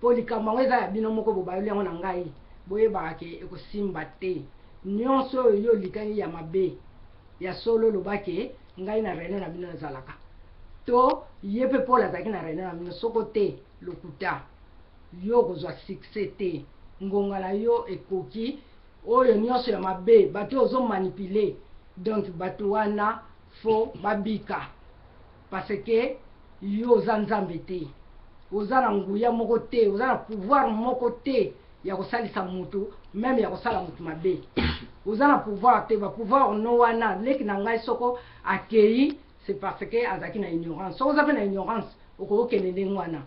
po likambo yango eza ya bino moko bobayoli yango na ngai boyebaka ke ekosimba te nyonso oyo yo likani ya mabe ya solo lobake ngai na rene na bino nazalaka to ye pe Paul azalaki na rene na bino soko te lokuta yo kozwa succès te ngonga na yo ekoki oyo nyonso ya mabe bato ozo manipuler donc bato wana fo babika parce que yo oza nzambe te oza na nguya moko te oza na pouvoir moko te ya kosalisa mutu même ya kosala mutu mabe oza na pouvoir te ba pouvoir no wana leki na ngai soko akei c'est parce que azaki na ignorance soko oza pe na ignorance okokende ndenge wana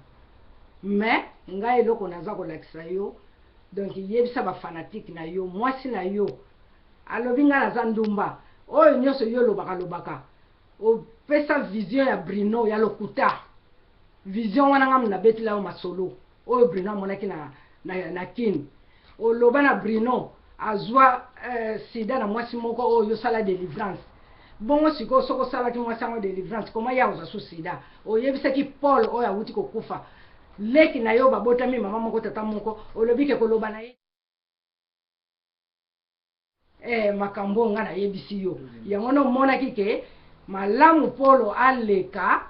mais ngai eloko naza kolakisa yo donc yebisa bafanatique na yo mwasi na yo alobi ngai naza ndumba oyo nyonso yo lobaka opesa vision ya Bruno ya lokuta vision wana nga muna betila yo masolo oyo Bruno amonaki na kini oloba na Bruno azwa sida na mwasi moko oyo sala délivrance bongo siko soko salaki mwasi yango délivrance koma ya ozwa so sida oyebisaki Paul oyo awuti kokufa leki na yo babotami mama moko tata moko olobi ke koloba na ye makambo nga na yebisi yo yango no monaki ke malamu Polo aleka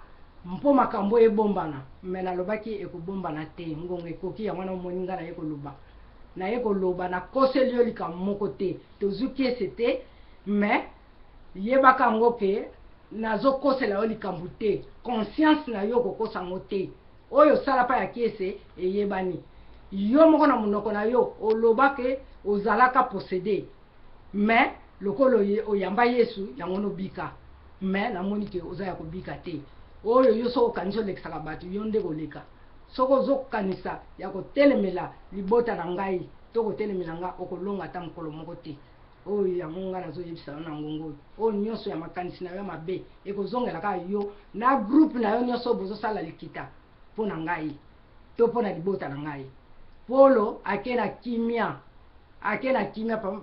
mpo makambo ebombana me nalobaki ekobombana te ngongo ekoki yango no moni nga na ye koloba na koseli yo likambo moko te tozuki ese te me yebaka ngo ke nazokosela yo likambo te conscience na yo kokosa ngo te oyo sala pa ya kiese eyebani yo moko na monoko na yo oloba ke ozalaka possédé mais lokolo oyamba Yesu yango no bika mais namoni ke oza ya kobika te oyo yo soko kanisa olekisaka bato yo nde koleka soko ozokanisa ya kotelemela libota na ngai to kotelemela nga okolonga ata mokolo moko te oyo yango nga nazoyebisa yo na ngongo oyo nyonso ya makanisi na yo mabe ekozongelaka yo na groupe na yo nyonso bozosala likita mpo na ngai to mpo na libota na ngai. Polo ake na kimia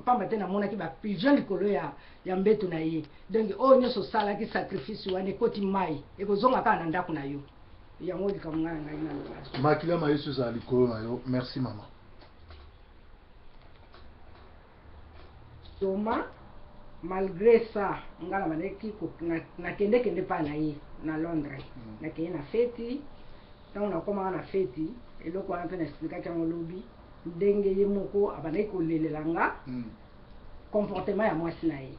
pamba te namonaki bapigeon likolo ya mbetu na ye donc oyo nyonso osalaki sacrifice wana ekoti mai ekozonga kaka na ndako na yo yango likambo ngai na ngai na makila ma Yesu ezala likolo na yo. Merci mama. Toma malgré ça ngala maneki nakende pa na ye na Londres nakende na feti ntango nakoma na feti eloko wana mpe naexplikaki yango lobi ndenge ye moko abandaki kolelela nga comportement ya mwasi na ye.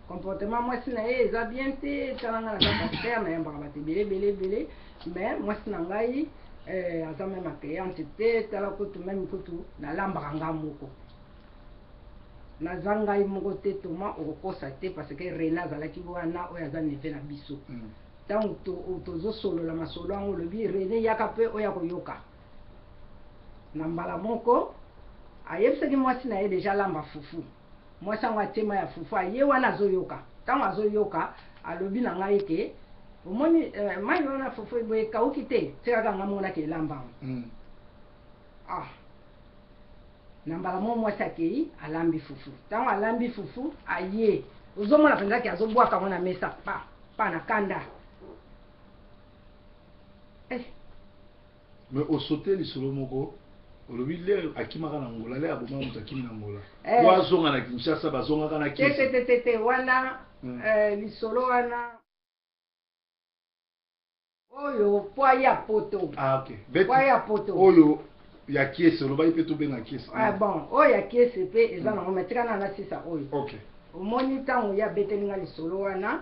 Comportement mwasi na ye eza bien te tala nga naza paster nayambaka bato ebele mais mwasi na ngai aza meme acréante te tala kutu meme kutu nalambaka nga moko naza ngai moko te Toma okokosa te parce que Rena azalaki wana oyo aza neve na biso ntango tozosolola masolo yango olobi Rene yaka mpe oyo akoyoka na mbala moko ayebisaki mwasi na ye deja alamba fufu mwasi yango atema ya fufu aye wana azoyoka ntango azoyoka alobi na ngai ke omoni mai wana fufu boye ekauki te tikaka nga monaki elamba na mbala mo mwasi akei alambi fufu ntango alambi fufu aye ozomona mpenzaki azobwaka ngo na mesa pa na kanda mais osote lisolo moko olobi le akimaka na ngola le aboma moto akimi na ngola po azonga na Kinshasa bazongaka na Kinshasa te wana lisolo wana oyo po ya poto po ya poto oyo ya kiese olobai mpe tobenga kiese bon oyo ya kiese mpe eza nango metikana na sisa oyo omoni ntango ya betelinga lisolo wana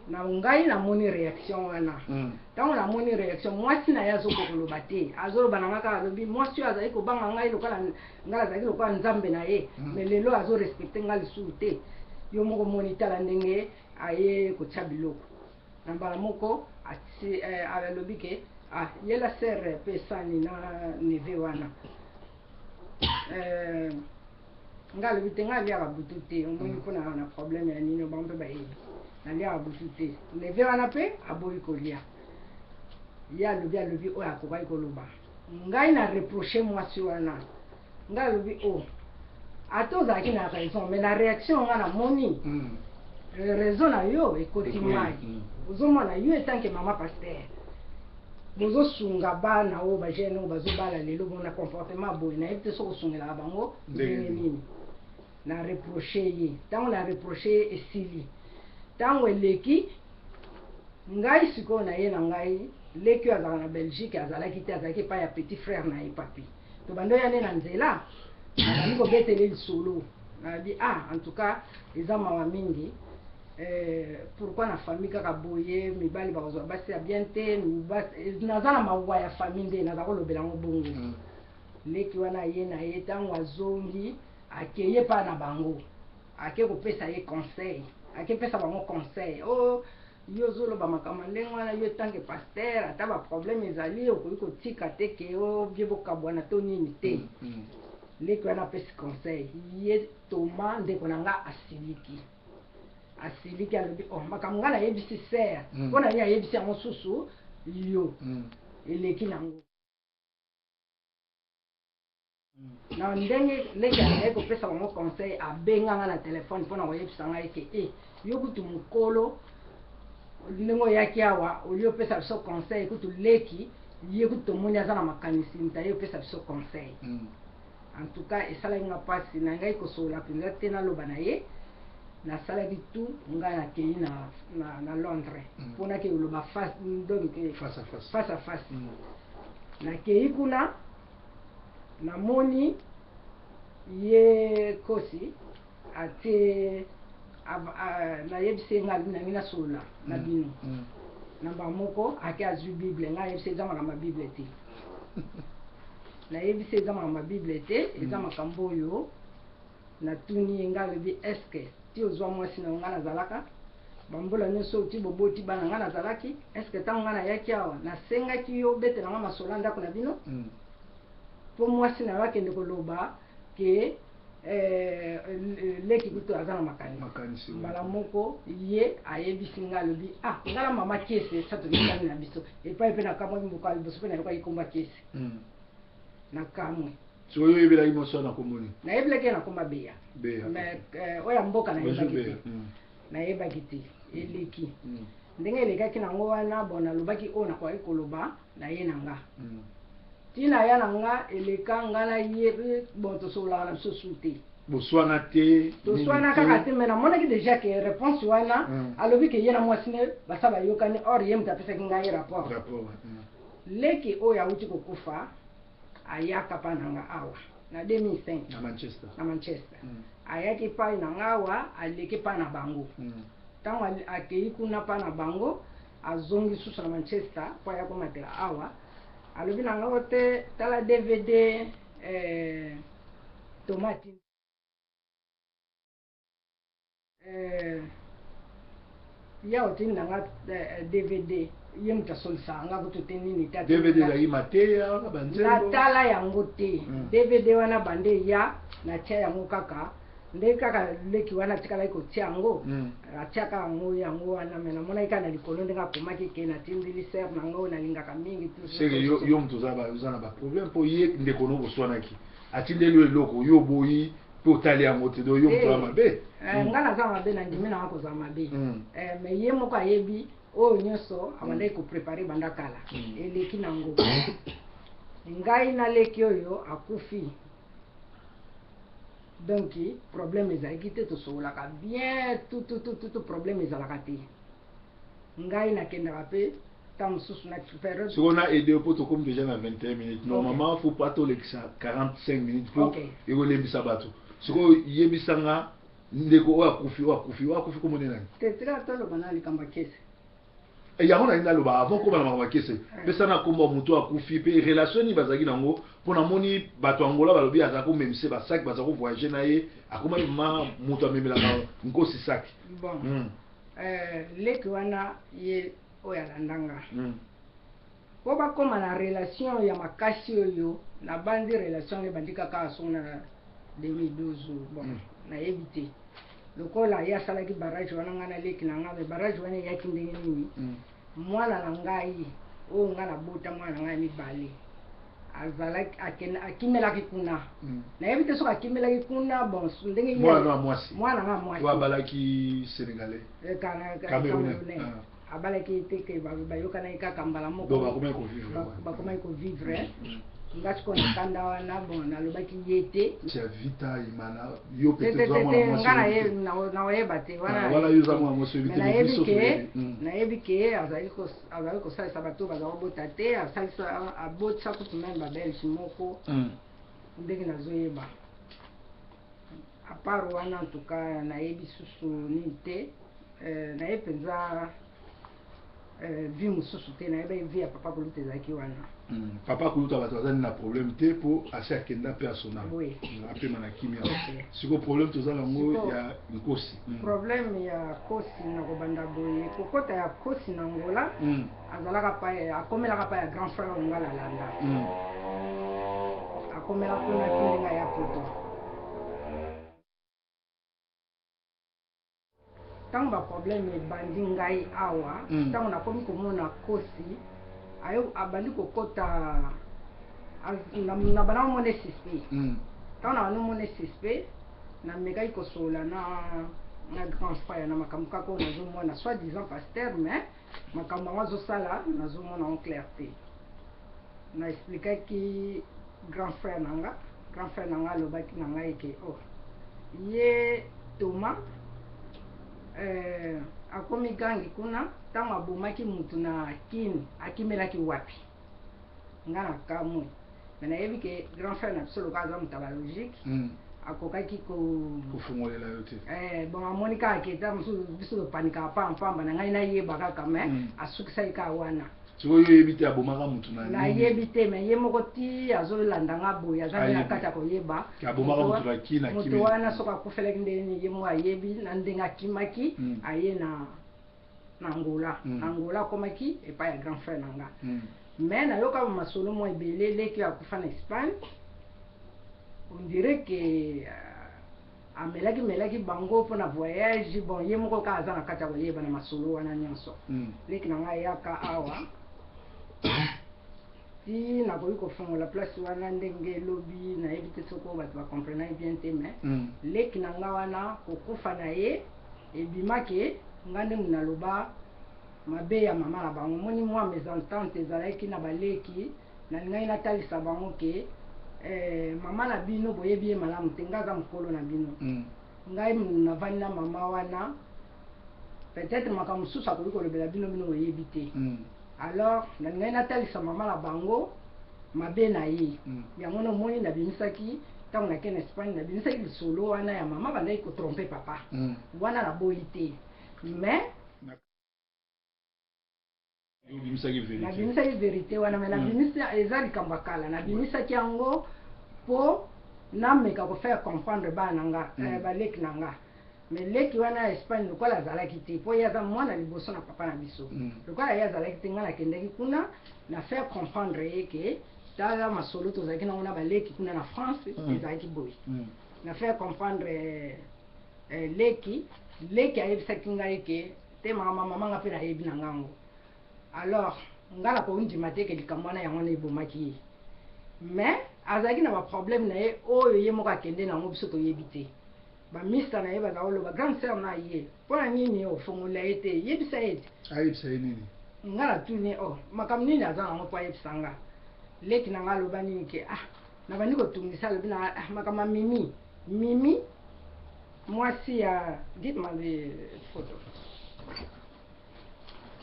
na ngai namoni réaction wana ntango namoni réaction mwasi na ye azokoka koloba te azoloba na nga kaka alobi mwasi oyo azali kobanga ngai lokola ngai azalaki lokola nzambe na ye mais lelo azorespecte ngai lisusu te yo moko moni tala ndenge aye kotia biloko na mbala moko alobi ke yela sere mpe esani na neve wana nga alobi te nga aliaka butu te omoni mpona na problème ya nini bango mpe bayebi naliaka butu te neve wana mpe aboyi kolia ye alobi oyo akokaki koloba ngai na reproche mwasi wana ngai alobi ata ozalaki na raison mais na réaction nga namoni raison na yo ekoti mai ozomona yo etanke mama paster bozosunga bana oyo bagene oyo bazobala lelo bona comportement boye nayebi te soki osungelaka bango ndenge nini na reproche ye ntango na reproche ye esili ntango eleki ngai sikoyo na ye na ngai leki oyo azalaka na Belgique azalaki te azalaki epai ya petit frère na ye papi to bando ya nde na nzela azali kobetele lisolo nabi en tout cas eza mawa mingi pourquoi na famille kaka boye mibali bakozwa basi ya bien te naza na mawa ya famille nde naza kolobela yango bongo leki wana ye na ye ntango azongi akeye mpa na bango ake kopesa ye conseil akepesa bango conseil yo ozoloba makambo ndenge wana yo etanke paster ata baproblème ezali okoki kotika te ke obie bokabwana to nini te leki wana apesi conseil ye Toma ndeko na nga asiliki alobi makambo nga nayebisi sere mpo na ye ayebisi yango susu yo eleki nango na ndenge leki aye kopesa bango conseil abenganga na telefone mpona koyebisa ngai ke yo kutu mokolo ndenge oyaki awa oli opesa biso conseil kutu leki ye kutu tomoni aza na makanisi ntaye opesa biso conseil en tout cas esalaki nga mpasi na ngai kosolola mpenza te naloba na ye nasalaki tout ngai nakei na Londres mpona ke oloba face à face nakei kuna namoni ye kosi atie nayebisi ye ngai nangi nasolola na bino namba moko ake azwi bible ngai ayebisi eza makambo ya bible te nayebisi eza makambo ya bible te eza makambo oyo natuni ye ngai alobi eske oti ozwa mwasi na nga nazalaka bambola nyonso oti boboti bana nga nazalaki est-ce que ntango nga nayaki awa nasengaki yo obetela nga masolo ndako na bino mpo mwasi na yo akende koloba ke leki kutu aza na makanisi mbala moko ye ayebisi nga alobi ngala mama kese sa tokitani na biso epai mpe nakamwaki mboka liboso mpe nayokaki komba kese nakamwe so oyo oyebelaki moso na komboni nayebelaki na komba beya mais oyo mboka nayebaki te nayebaki te eleki ndenge elekaki nango wana bon nalobaki oyo nakwaki koloba na ye na nga tina ya na nga eleka nga na ye bon tosololaka na biso su te boswana te toswana kaka te me namonaki déjà ke réponse wana alobi ke ye na mwasi ne basa bayokani or ye moto apesaki ngai rapport leki oyo awuti kokufa ayaka pa na nga awa na 2005 na manchester ayaki pa na nga awa aleki pa na bango ntango akei kuna pa na bango azongi susu na manchester po aya komatela awa alobi na nga te tala dvd tomati ya otini na nga dvd ye moto asolisaka nga kutu te nini dvd ezalaki mateya natala yango te dvd wana bande ya natia yango kaka nde kaka leki wana atikalaki kotia yango atiaka yango wana me namonaki kaka na likolo ndenge akomaki ke natindili ser nango nalingaka mingi seke yo moto oza na baproblème mpo ye ndeko no boswanaki atindeli yo eloko yo oboyi mpe otali yango te do yo moto ya mabe nga naza mabe na ndimi nanga kozala mabe me ye moko ayebi oyo nyonso abandaki koprepare banda kala eleki nango ngai naleki oyo akufi donc problème ezalaki te tosololaka bien tout problème ezalaka te ngai nakendaka mpe ntango mosusu na période sikoyo na aide mpo tokomi déjà na 21 minutes normalement faut pas tolekisa 45 minutes mpo ekolembisa bato sikoyo yebisanga ndeko oyo akufi komone nani tetela toloba na likambo kese yango nalingi naloba avant koma na makambo ya kese pesa na komba moto akufi mpe relation nini bazalaki nango mpo namoni bato angola balobi azala komemise basaki baza kovoyage na ye akomaki ma moto amemelaka nkosi saki bon leki wana ye oyo alandanga po bakoma na relation ya makasi oyo nabandi relation ebandi kaka asongo na 2012 bon nayebi te lokola ye asalaki barrage wana nga na leki na nga me barrage wana eyaki ndenge nini mwana na ngai oyo nga nabota mwana na ngai mibale azalaki akimelaki kuna nayebi te soki akimelaki kuna bon ndenge mwana nga mwasi abalaki sénégalais camerounais abalaki te ke bayokanaki kaka mbala moko bakomaki kovivre ngati kona kanda wana bon nalobaki ye te vita imana nga naoyeba te nayebi ke azali kosalisa bato baza kobota te abotisa kutu meme babelge moko ndenge nazoyeba apart wana antuka nayebi susu nini te nayebi mpenza vie mosusu te nayebi vie ya papa koluta ezalaki wana papa koluta bato bazali na problème te mpo asi akenda mpe asona apema na kimia siko problème toza nango ya nkosi problème ya kosi na kobanda boye kokota ya kosi na ngola azalaka pa akomelaka pa ya grand frère onga lalanda akomela kuna kindenga ya poto ntango baproblème ebandi ngai awa ntango nakomi komona kosi abandi kokota na bana omone suspect ntango na bana omone suspect namekaki kosola na grand frère na makambo kaka oyo nazomona soit disant pasteur mais makambo yango azosala nazomona en clarté na explikaki grand frère nanga alobaki na ngai ke ye Thomas akomi gangi kuna ntango abomaki mutu na kini akimelaki wapi nga na kamwe me nayebi ke grand frère na biso loka aza moto ya balogique akokaki kofungolela yo te bon amoni kaka keta mosusu biso topanikaka pampamba na ngai nayeba kaka me asukisaki kaka wana Tu vois, éviter à Bomara Moutuna. Na yebite, mais yemokoti, azolandanga boya, zanga kata koyeba. À Bomara Moutuna qui n'a Moto wana soka kufele ndeni yemo ayebi, nandenga kimaki, aye na Angola. Angola komaki, et pas un grand frère nanga. Mais na yoka masolo mo ebele, leki ya kufa na Espagne. On dirait que melaki bango pour na voyage, bon yemoko ka azana kata koyeba na masolo wana nyonso. Leki nanga yaka awa. Si na koyi kofongola place wana ndenge lobi na ebite soko bato ba comprendre bien te mais leki nanga wana kokufa na ye ebimake ngande munaloba mabe ya mama na bango moni moi mes ententes ezalaki na baleki na ngai natalisa bango ke mama na bino boyebi ye malamu te ngaza mokolo na bino ngai navandi na mama wana peut-être makambo mosusu akoki kolobela bino boyebi te. Alors, na ngai natalisa mama na bango mabe na ye yango no moni na bimisaki ntango nake na Espagne na bimisaki lisolo wana ya mama bandaki kotrompe papa wana na boyi te mais na bimisaki verité wana mais na bimisa eza likambo ya kala na bimisaki yango mpo nameka kofaire comprendre bana nga baleki na nga mais leki wana Espagne lokola azalaki te po ye aza mwana liboso na papa na biso lokola ye azalaki te ngai nakendaki kuna na faire comprendre ye ke tala masolo tozalaki nango na baleki kuna na France ezalaki boye na faire comprendre leki ayebisaki ngai ke te mama nga mpe nayebi na ngango alors ngai nakondima te ke likambo wana yango na ebomaki ye mais azalaki na baproblème na ye oyo ye moko akende nango biso toyebi te bamista na ye baza koloba grande sœur na ye mpona nini ofongola ye te yebisa ye te ayebisa ye nini nga natuni makambo nini aza nango mpo ayebisa nga leki na nga aloba nini ke na bandi kotungisa alobi na makambo ya mimi mwasi ya dites-moi les photos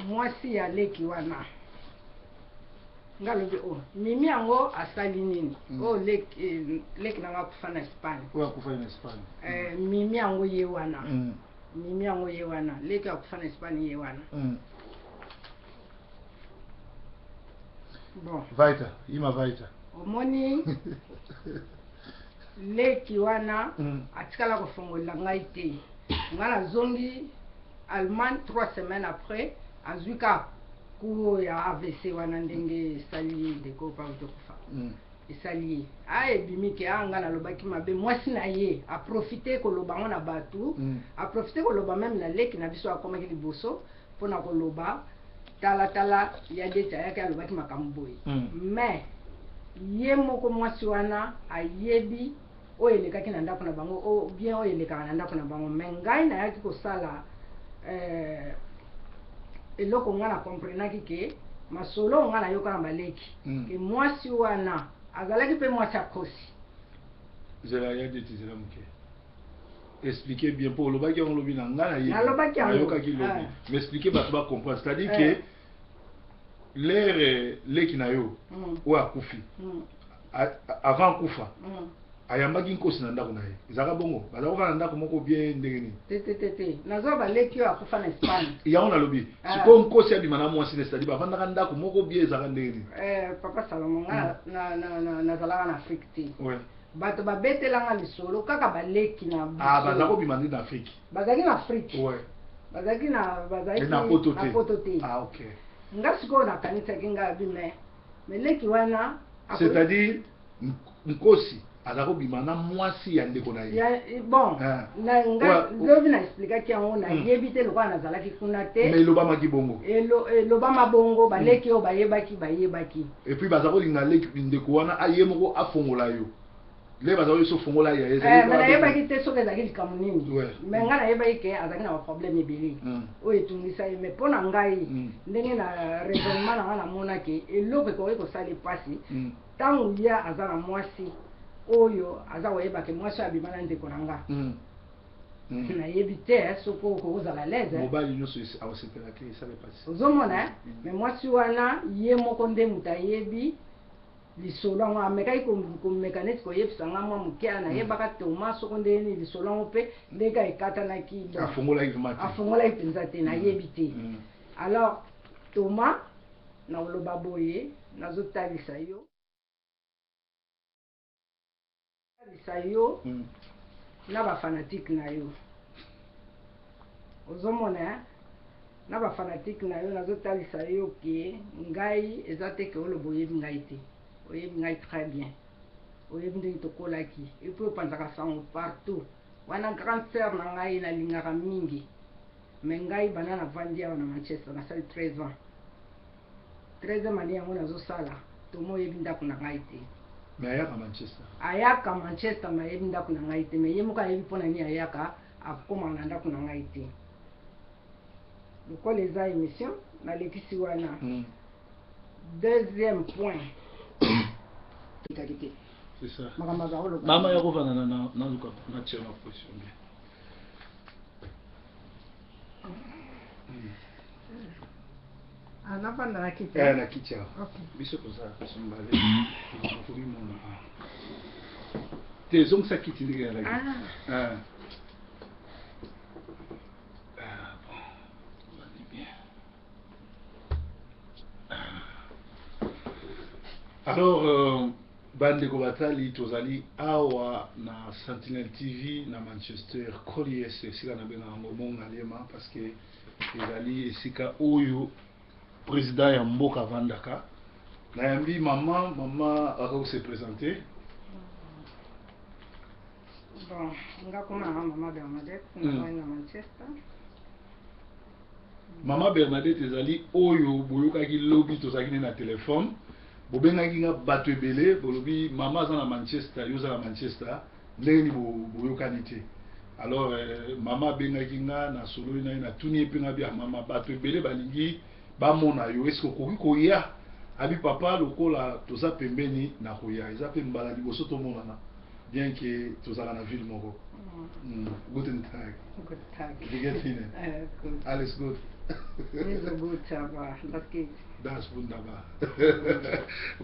mwasi ya leki wana nga lobi mimi yango asali nini leki nanga kufa na Espagne mimi yango ye wana mimi yango ye wana leki akufa na Espagne ye wana bon vaita omoni leki wana atikala kofongolela ngai te nga nazongi Allemagne 3 semaines après azwi ka kuo ya AVC wana ndenge esali ndeko pa utokufa esali ye ayebimi ke nga nalobaki mabe mwasi na ye aprofite koloba ngo na bato aprofite koloba meme na leki na biso akomaki liboso mpona koloba talatala ya dete ayaki alobaki makambo boye mais ye moko mwasi wana ayebi oyo elekaki na ndako na bango bien oyo elekaka na ndako na bango mais ngai nayaki kosala eloko nga na komprenaki ke masolo nga nayoka na baleki ke mwasi wana azalaki mpe mwasi akosi zela ya deti zela moke expliquez bien pour olobaki yango lobi na nga nayokaki lobi mais expliquez bato bacomprendre c'est-à-dire que l'air leki na yo oyo akufi avant kufa ayambaki nkosi na ndako na ye ezalaka bongo baza kofa na ndako moko bien ndenge nini te nazoba baleki oyo akufa na Espagne yango nalobi sikoyo nkosi abima na mwasi c'est-à-dire bavandaka ndako moko bien ezalaka ndenge nini papa Salomon nga nazalaka na Afrique te bato babetelanga lisolo kaka baleki na baza kobima nde na Afrique bazalaki na Afrique bazalaki na poto te nga sikoyo nakanisaki nga abi mais leki wana c'est-à-dire nkosi azako bima na mwasi ya ndeko na ye bon na nga lobi na explikaki yango nayebi te lokola nazalaki kuna te mais elobamaki bongo elobama bongo baleki oyo bayebaki et puis baza kolinga leki ndeko wana aye moko afongola yo le baza koyo fongola ya nayebaki te soki ezalaki likambo nini mais nga nayebaki ke azalaki na baproblème ebele oyo etungisa ye mais mpo na ngai ndenge na raisonnement na nga namonaki eloko ekoki kosala epasi ntango ye aza na mwasi oyo aza koyebake mwasi oyo abima na ndeko na nga nayebi te soki okozala lese mobali nyonso aosepelaki esala epasi ozomona mais mwasi wana ye moko nde moto ayebi lisolo yango amekaki komeka neti koyebisa nga mwa moke nayebaka toma soko ndeni lisolo yango mpe ndenge ekatanaki afongolaki mpenza te nayebi te alors toma na oloba boye nazotalisa yo na bafanatique na yo ozomona na bafanatique na yo nazotalisa yo ke ngai eza te ke oloba oyebi ngai te oyebi ngai très bien oyebi ndenge tokolaki epuis opanzaka sango partout wana grande sœur na ngai nalingaka mingi me ngai bana navandi awa na Manchester nasali 13 ans 13e année yango nazosala tomo oyebi ndako na ngai te me ayaka Manchester me ayebi ndako na ngai te me ye moko ayebi mpo na nini ayaka akomaka na ndako na ngai te lokola eza émission nalekisi wana deuxième point égalité. C'est ça. Mama ya kovanda na luka na tia na position bien. Anapanda na kiti. Na kiti. Okay. Biso koza kusumbale. Kuri mona. Te zong sa kiti ndenge la. Alors, bandeko batali tozali awa na Sentinel TV na Manchester Colliers esika na benga yango monga lema parce que ezali esika oyo président ya mboka vandaka nayambi mama ako se présenter. Bon, ngakoma mama Bernadette na Manchester. Mama Bernadette ezali oyo boyokaki lobi tozali na téléphone. Bobengaki nga bato ebele bolobi mama aza na Manchester yo za na Manchester ndenge ni boyokani te. Alors mama abengaki nga na solo na tuni epe nga bia mama bato ebele balingi bamona yo eske okoki koya abi papa lokola toza pembeni na koya eza pe mbala liboso tomonana bien que tozala na ville moko. Guten Tag. Guten Tag. Wie geht's Ihnen? Gut. Alles gut. Nicht so gut, aber das geht. Das ist wunderbar.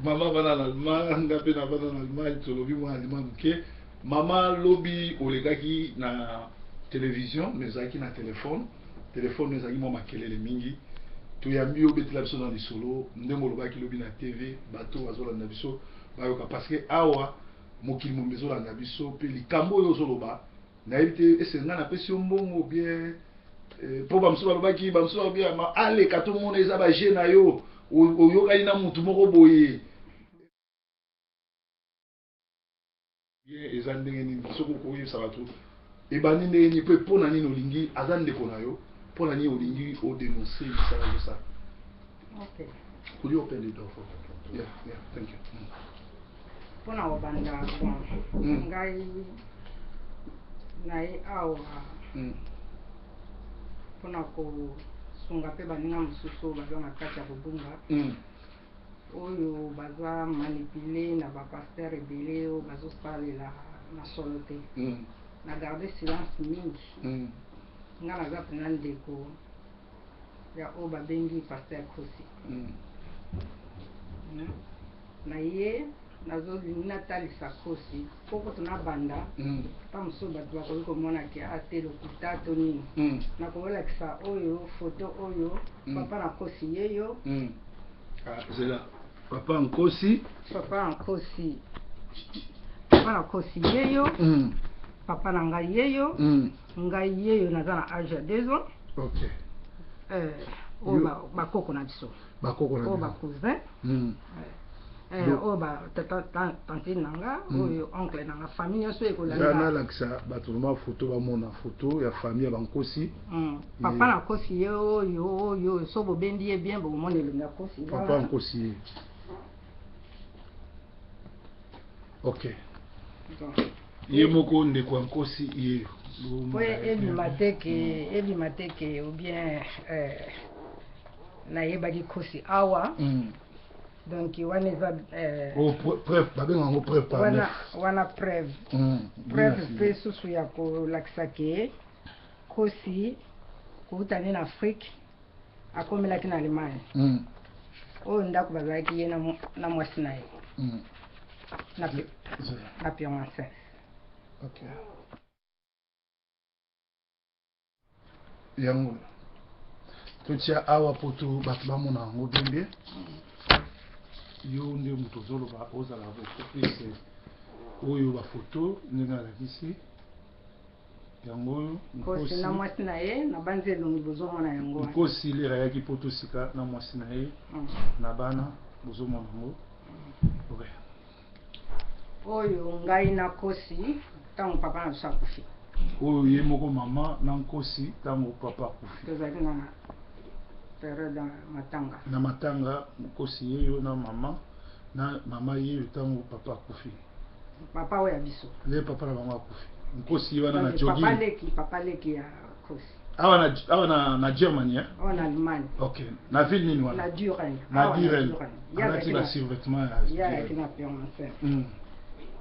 Mama va en Allemagne, ngape na va en Allemagne, tolobi mo Allemagne ke. Mama lobi olegaki na télévision, mais zaki na téléphone. Téléphone ezaki mo makelele mingi. To yambi obetela biso na lisolo, ndemo lobaki lobi na TV, bato azola na biso, bayoka parce que awa mokili mo mezola na biso pe likambo oyo zoloba. Na ebite esenga na pesi mbongo bien po bamso balobaki bamso babia ma ale kato mona eza ba jeune na yo oyokani na mutu moko boye bien eza ndenge nini soko koyebisa bato ebandi ndenge nini pe mpo na nini olingi aza ndeko na yo mpo na nini olingi odenonce misala yosa. Okay. Could you open the door for me? Yeah, thank you. Pona obanda bon ngai naye awa mpona kosunga mpe baninga mosusu oyo baza na kati ya kobunga oyo baza manipule na bapaster ebele oyo bazosalela na solo te na garde silence mingi nga naza mpena ndeko ya oyo babengi paster Kosi na ye nazolingi natalisa Kosi poko tonabanda pa mosusu bato bakoki komona ke ate lokuta to nini nakolakisa oyo foto oyo papa na Kosi yeyo zela papa Nkosi yeyo papa na ngai yeyo ngai yeyo naza na age ya 2 ans. Okay. Oyo bakoko na biso oyo bacousin oyo batantine na nga oyo oncle na nga famille nyonso ekolanda nalakisa bato noma foto bamona foto ya famille ya bankosi papa na Kosi ye oyo so bobendi ye bien bomona elengi ya Kosi papa Nkosi ye. Ok ye moko ndeko ya Nkosi ye po ebima te ke ou bien nayebaki Kosi awa donc wana eza preuve babenga yango preuve wana preuve mpe susu ya kolakisa ke Kosi koutani na Afrique akomelaki na Allemagne oyo ndako bazalaki ye na mwasi na ye na Pioncense. Okay. Yango totia awa poto bato bamona yango bien yo nde moto ozoloba ozala beaucoup plus oyo bafoto ndenge alakisi yango nkosi na mwasi na ye na banzi elongi bozomona yango nkosi lera yaki poto sika na mwasi na ye na bana bozomona yango oyo ngai na kosi ntango papa na biso akufi oyo ye moko mama na nkosi ntango papa akufi tozalaki na periode ya matanga na matanga nkosi yeyo na mama yeyo ntango papa akufi papa oyo ya biso le papa na bango akufi nkosi wana na papa leki ya kosi awa na Germany awa na Allemagne. Ok, na ville nini wana? Na Duren. Na Duren. Alati ba survêtement ya kina permanent.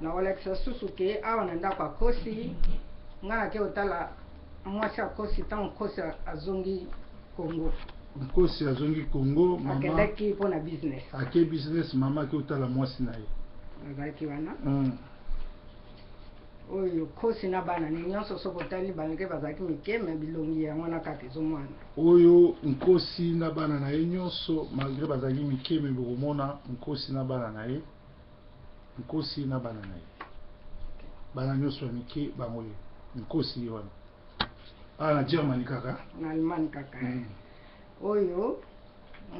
Na Alexa Susuke awa na ndako kosi ngana ke otala mwasi kosi tango kosi azongi Congo. Kosi azongi Congo mama. Akendaki pona business. Ake business mama ke otala mwasi na ye. Azaki wana. Oyo kosi na bana ni nyonso soko tali banke bazaki mikeme bilongi ya mwana kati zo mwana. Oyo nkosi na bana na ye nyonso malgré bazaki mikeme bokomona nkosi na bana na ye. Nkosi na bana na ye. Bana nyonso ya mike bango ye. Nkosi wana. Na Germany kaka. Na Allemagne kaka. Oyo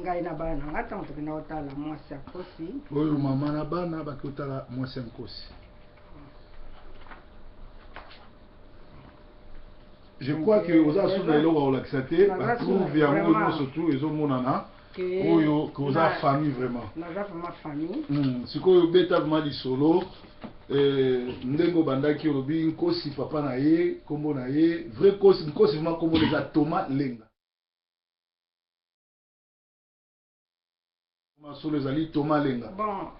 ngai na bana ngata mtu kina otala mwasi ya kosi. Oyo mama na bana bakotala mwasi ya nkosi. Je crois que aux assouvés là on l'accepté, bah trouve yango surtout ils ont monana. Oyo que aux famille vraiment. Na ma famille. Sikoyo beta vraiment di solo ndengo bandaki obi nkosi papa na ye, kombo na ye, vrai nkosi vraiment kombo les Thomas Lenga. Masolo ezali Thomas Lenga. Bon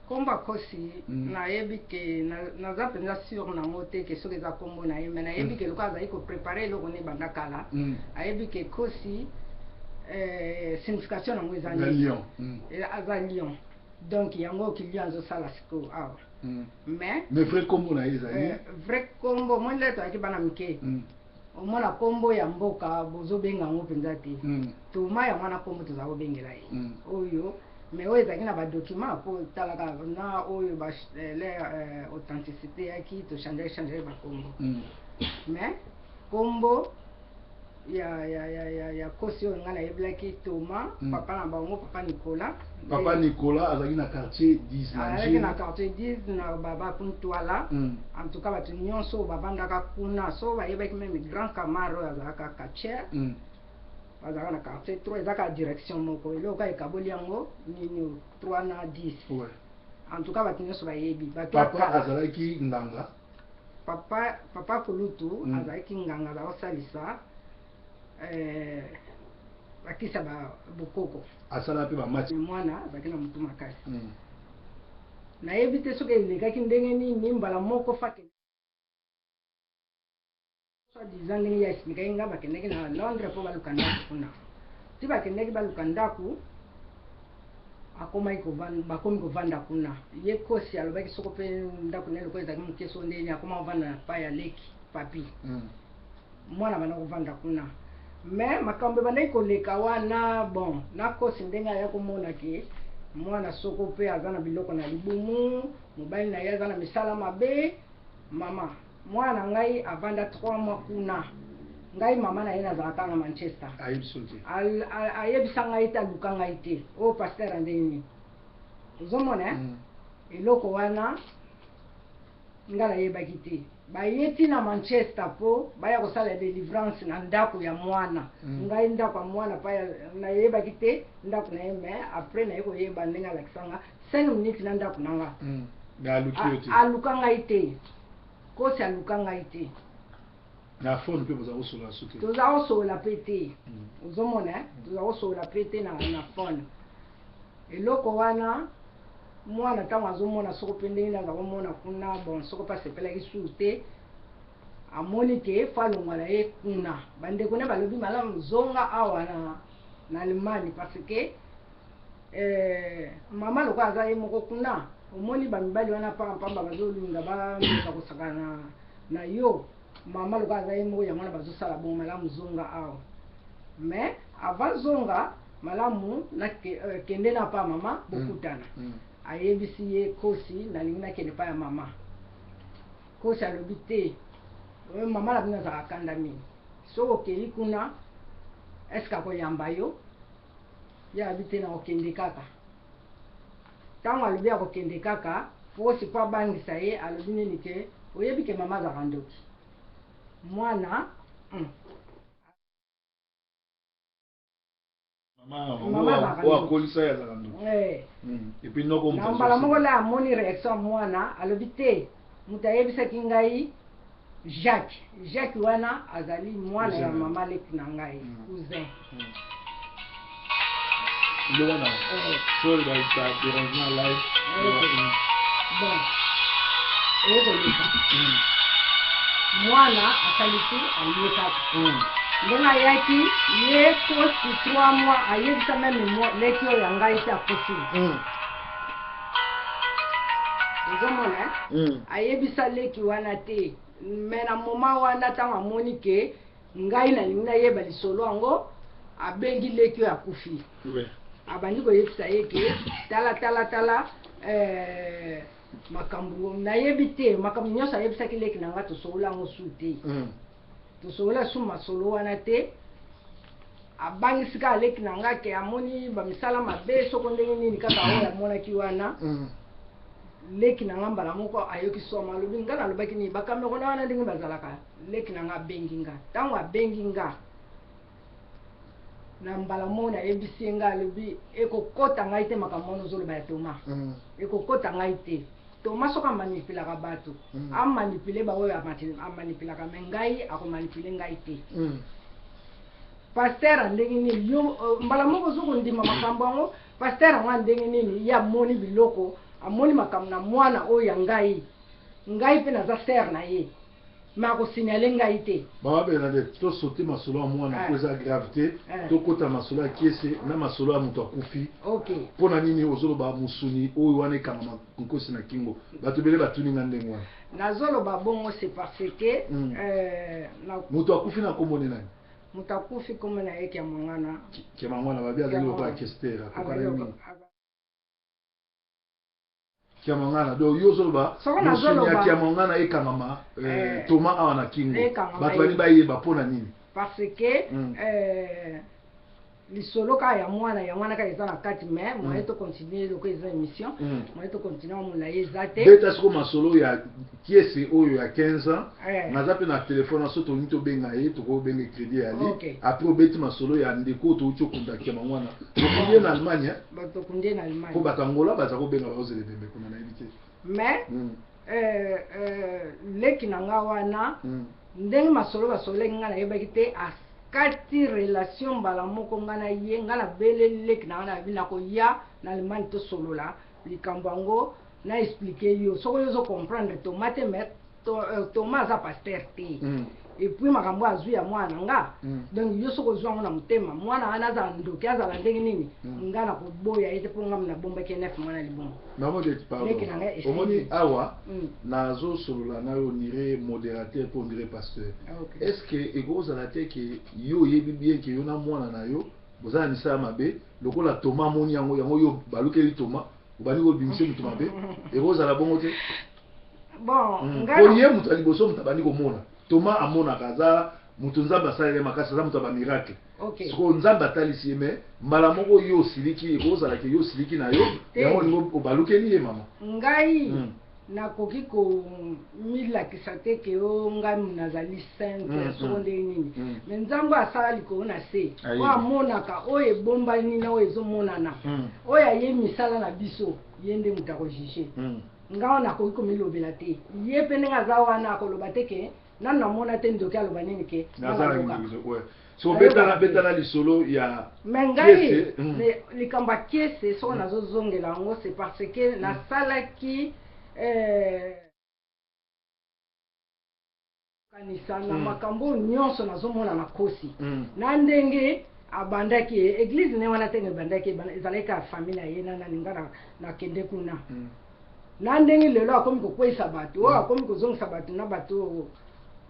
komba kosi na yebi ke na za penza sur na mote ke soki za kombo na ye mais na yebi ke luka azali ko préparer eloko ne banda kala ayebi ke kosi signification nango eza lion aza lion donc yango ki lion azosala sikoyo awa mais vrai kombo na ye ezali vrai kombo moi nde toyaki bana mike omona kombo ya mboka bozobenga yango mpenza te toma ya mwana kombo toza kobengela ye oyo mais oyo ezalaki na badocument mpo talaka na oyo authenticité yaki tochange bakombo mais kombo ya kosi oyo ngai nayebelaki Thomas papa na bango papa Nicolas azalaki na quartier 10 azalaki na quartier 10 na bakuntwala en tout cas bato nyonso oyo bavandaka kuna so bayebaki meme grand camare oyo azalaka kacher bazalaka na quartier 3 ezaka direction moko eloko ekaboli yango nini 3 na 10 en tout cas bato nyonso bayebi papa azalaki nganga papa Kulutu azalaki nganga azakosalisa bakisa bokoko asala mpe bamati mwana azalaki na motu makasi nayebi te soki elekaki ndenge nini mbala moko fake soi-disant ndenge ya explikai nga bakendaki na Londres mpo baluka ndako kuna ti bakendaki baluka ndako bakomi kovanda kuna ye kosi alobaki soko mpe ndako ne loko ezalaki moke so ndeni akoma kovanda na pa ya leki papi mwana banda kovanda kuna mais makambo ebandaki koleka wana bon na kosi ndenge aya komona ke mwana soko mpe aza na biloko na libumu mobali na ye aza na misala mabe mama mwana ngai avanda 3 mois kuna ngai mama na ye nazalaka na Manchester ayebisa ngai te aluka ngai te oyo paster andeni ozomona eloko wana ngai nayebaki te bayeti na Manchester po baya kosala délivrance na ndako ya mwana ngai ndako ya mwana pa nayebaki te ndako na ye mais après naye koyeba ndenge alakisanga 5 minutes na ndako nanga aluka ngai te kosi aluka ngai te na phone mpe boza kosola soki toza kosola mpe te ozomona toza kosola mpe te na phone eloko wana mwana ntango azomona soko mpe ndenge aza komona kuna bon soko mpe asepelaki susu te amoni ke fo alongwa na ye kuna bandeko ne balobi malamu zonga awa na Allemagne parce que mama lokola aza ye moko kuna omoni bamibali wana pamba bazolinga bameka kosakana na yo mama lokola aza ye moko yango wana bazosala bon malamu zonga awa mais avant zonga malamu na kende na pa mama bokutana ayebisi ye kosi nalingi nakende pa ya mama kosi alobi te mama na bino azalaka kanda mingi soki okei kuna eske akoyamba yo ye abi te na kokende kaka ntango alobi akokende kaka kosi po abangisa ye alobi nini te oyebi ke mama azalaka ndoki mwana akolisa ye azalaka ndoki epuis noko na mbala moko la amoni réaction mwana alobi te moto ayebisaki ngai Jacques wana azali mwana ya mama leki na ngai cousin le wana so il va être dérangement live bon ekoleka mwana asalisi ayekaki ndenge ayaki ye kosi 3 mois ayebisa meme leki oyo ya ngai te akosi ozomona ayebisa leki wana te me na moma wana ntango amoni ke ngai nalingi nayeba lisolo yango abengi leki oyo akufi abandi koyebisa ye ke tala makambo nayebi te makambo nyonso ayebisaki leki na nga tosolola yango su te tosolola su masolo wana te abangisika leki na nga ke amoni bamisala mabe soko ndenge nini kaka oyo amonaki wana leki na nga mbala moko ayoki soma alobi nga nalobaki nini bakamekona wana ndenge bazalaka leki na nga abengi nga ntango abengi nga na mbala moko nayebisi nga alobi ekokota ngai te makambo wana ozoloba ya Toma ekokota ngai te Toma soki amanipulaka bato amanipule baoyo amanipulaka me ngai akomanipule ngai te paster ndenge nini yo mbala moko ozokondima makambo yango paster yango ndenge nini ye amoni biloko amoni makambo na mwana oyo ya ngai mpe naza ser na ye me akosignale ngai te bababela nde tosote masolo ya mwana po eza grave te tokota masolo ya kiese na masolo ya moto akufi mpo na nini ozoloba mosuni oyo wana ekangama nkosi na kingo bato ebele batuninga ndenge wana nazoloba bongo c'est parce que moto akufi na kombo nani moto akufi kombo na ye Kiamangwana babi azali lokola kestera kokala mingi Kiamangwana donc yo zoloba mosuni ya Kiamangwana ekangama Toma awa na kingo bato bali bayeba mpona nini parce que lisolo ka ya mwana ka eza na kati mais moye to continuer loko eza émission moye to continuer omulaye eza te beta siko masolo ya kiese oyo ya 15 ans naza pe na telefone aso toni tobenga ye tokobenga crédit ya li après obeti masolo ya ndeko touti okunda Kiamangwana tokundie na Allemagne tokundie na Allemagne po bato angola baza kobenga baozela bembe kuna nayebi te mais leki na nga wana ndenge masolo basoleki nga nayebaki te kati relation mbala moko nga na ye nga na bele leki na nga na bina koya na Allemagne tosolola likambo yango na expliquer yo soko yo zo comprendre Toma te mais Toma aza pasteur te et puis makambo azwi ya mwana nga donc yo soko ozwa ngo na motema mwana wana azala ndoki azala ndenge nini nga na koboya ete mpo nga na bombaki 9 mwana libongo omoni awa nazosolola na yo nire modérateur mpo nire pasteur est ce que ekozala te ke yo oyebi bien ke yo na mwana na yo bozala misala mabe lokola Toma amoni yango yo balukeli Toma obandi kobimise moto mabe ekozala bongo te bon oye moto ya liboso moto abandi komona Toma amonaka aza moto nzambe asalele makasi aza moto ya bamiracle soko nzambe atalisi ye me mbala moko yo osiliki ekozalaka yo osiliki na yo yango olingo obalukeli ye mama ngai nakoki komilakisa te ke o ngai nazali sainte soko ndenge nini me nzambe asala likolo na se oyo amonaka oyo ebombani na oyo ezomonana oyo aye misala na biso ye nde moto akojuge ngai nakoki komilobela te ye mpe ndenge aza wana akoloba te ke nanu namona te ndoki aloba nini ke so betana lisolo ya me ngai likambo ya kiese soko nazozongela yango c'est parce que nasalaki kanisa na makambo nyonso nazomona na kosi na ndenge abandaki église ne wana tenge ebandaki ezalaki ya famille na ye naninga nakende kuna na ndenge lelo akomi kokweyisa bato oyo akomi kozongisa bato na bato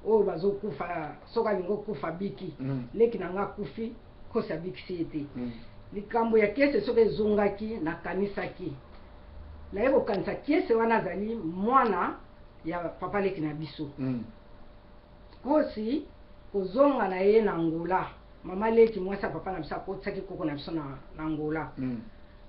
oyo bazokufa soki alingi okufa biki leki na nga akufi kosi abikisi ete likambo ya kiese soki ezongaki nakanisaki naye kokanisa kiese wana azali mwana ya papa leki na biso kosi kozonga na ye na Angola mama leki mwasi ya papa na biso akotisaki koko na biso na Angola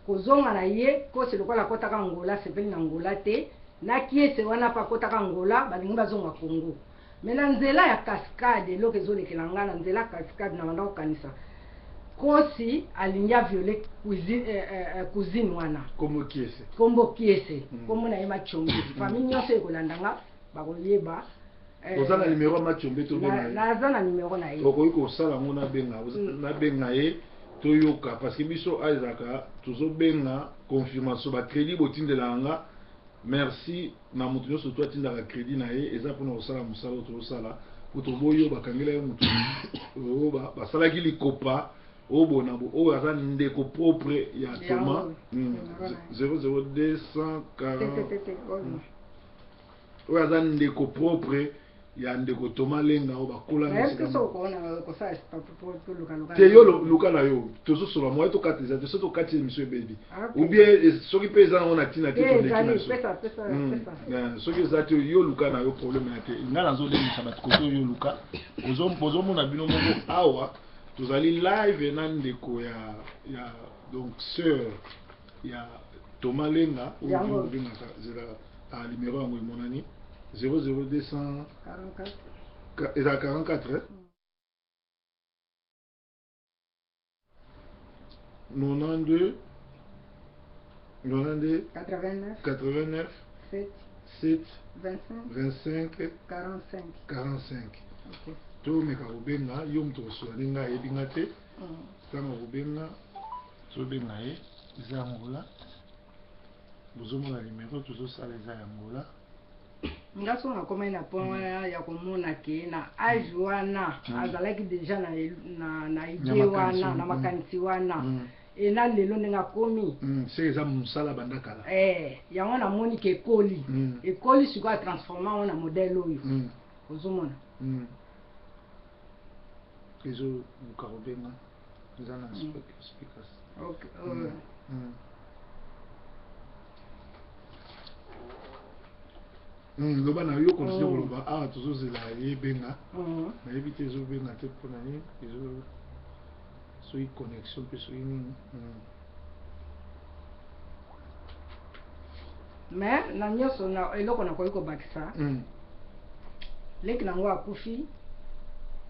kozonga na ye kosi lokola akotaka Angola sepeli na Angola te na kiese wana pa akotaka Angola balingi bazonga Congo me na nzela ya cascade eloko ezolekela nga na nzela ya cascade na banda kokanisa kosi alingi aviole cousine wana kombo kiese kombo na ye Machombe famille nyonso ekolandanga bakoyeba oza na numéro ya Machombe to naza na numéro na ye okoki kosala ngo nabenga ye toyoka parce que biso ezaka tozobenga confirmation bacrédit botindela nga merci na moto nyonso to atindaka crédit na ye eza mpona kosala mosala oyo tozosala po toboyo bakangela ye moto oyo basalaki likopa oyo bona oyo aza ndeko propre ya Thomas 00240 oyo aza ndeko propre ya ndeko Thomas Lenga oyo bakola te yo luka na yo tozosola moye tokatiza te so tokati émission ebebi ou bien soki mpe eza nango na ntina te toleki na so soki eza te yo luka na yo problème ya te nga nazolengisa bato koto yo luka bozomona bino moko awa tozali live na ndeko ya donc sœur ya Thomas Lenga oyo obengaka zela numéro yango emonani 00244 eza 44 92 89 7 25 45 tomeka kobenga yo moto kosola ndenge ayebi nga te ntango kobenga tobenga ye eza yangola bozomona numéro tozosala eza yangola nga so nakomai na point wana ya komona ke na age wana azalaki deja na idée wana na makanisi wana ena lelo ndenge akomi se eza mosala banda kala yango namoni ke ekoli sikoyo atransforma ngo na modele oyo ozomona ezoluka kobenga eza na speakers loba na yo continue koloba awa tozozela yebenga nayebi te ezobenga te mpona ye soki connexion mpe soki nini mais na nyonso eloko nakoki kobakisa leki nango akufi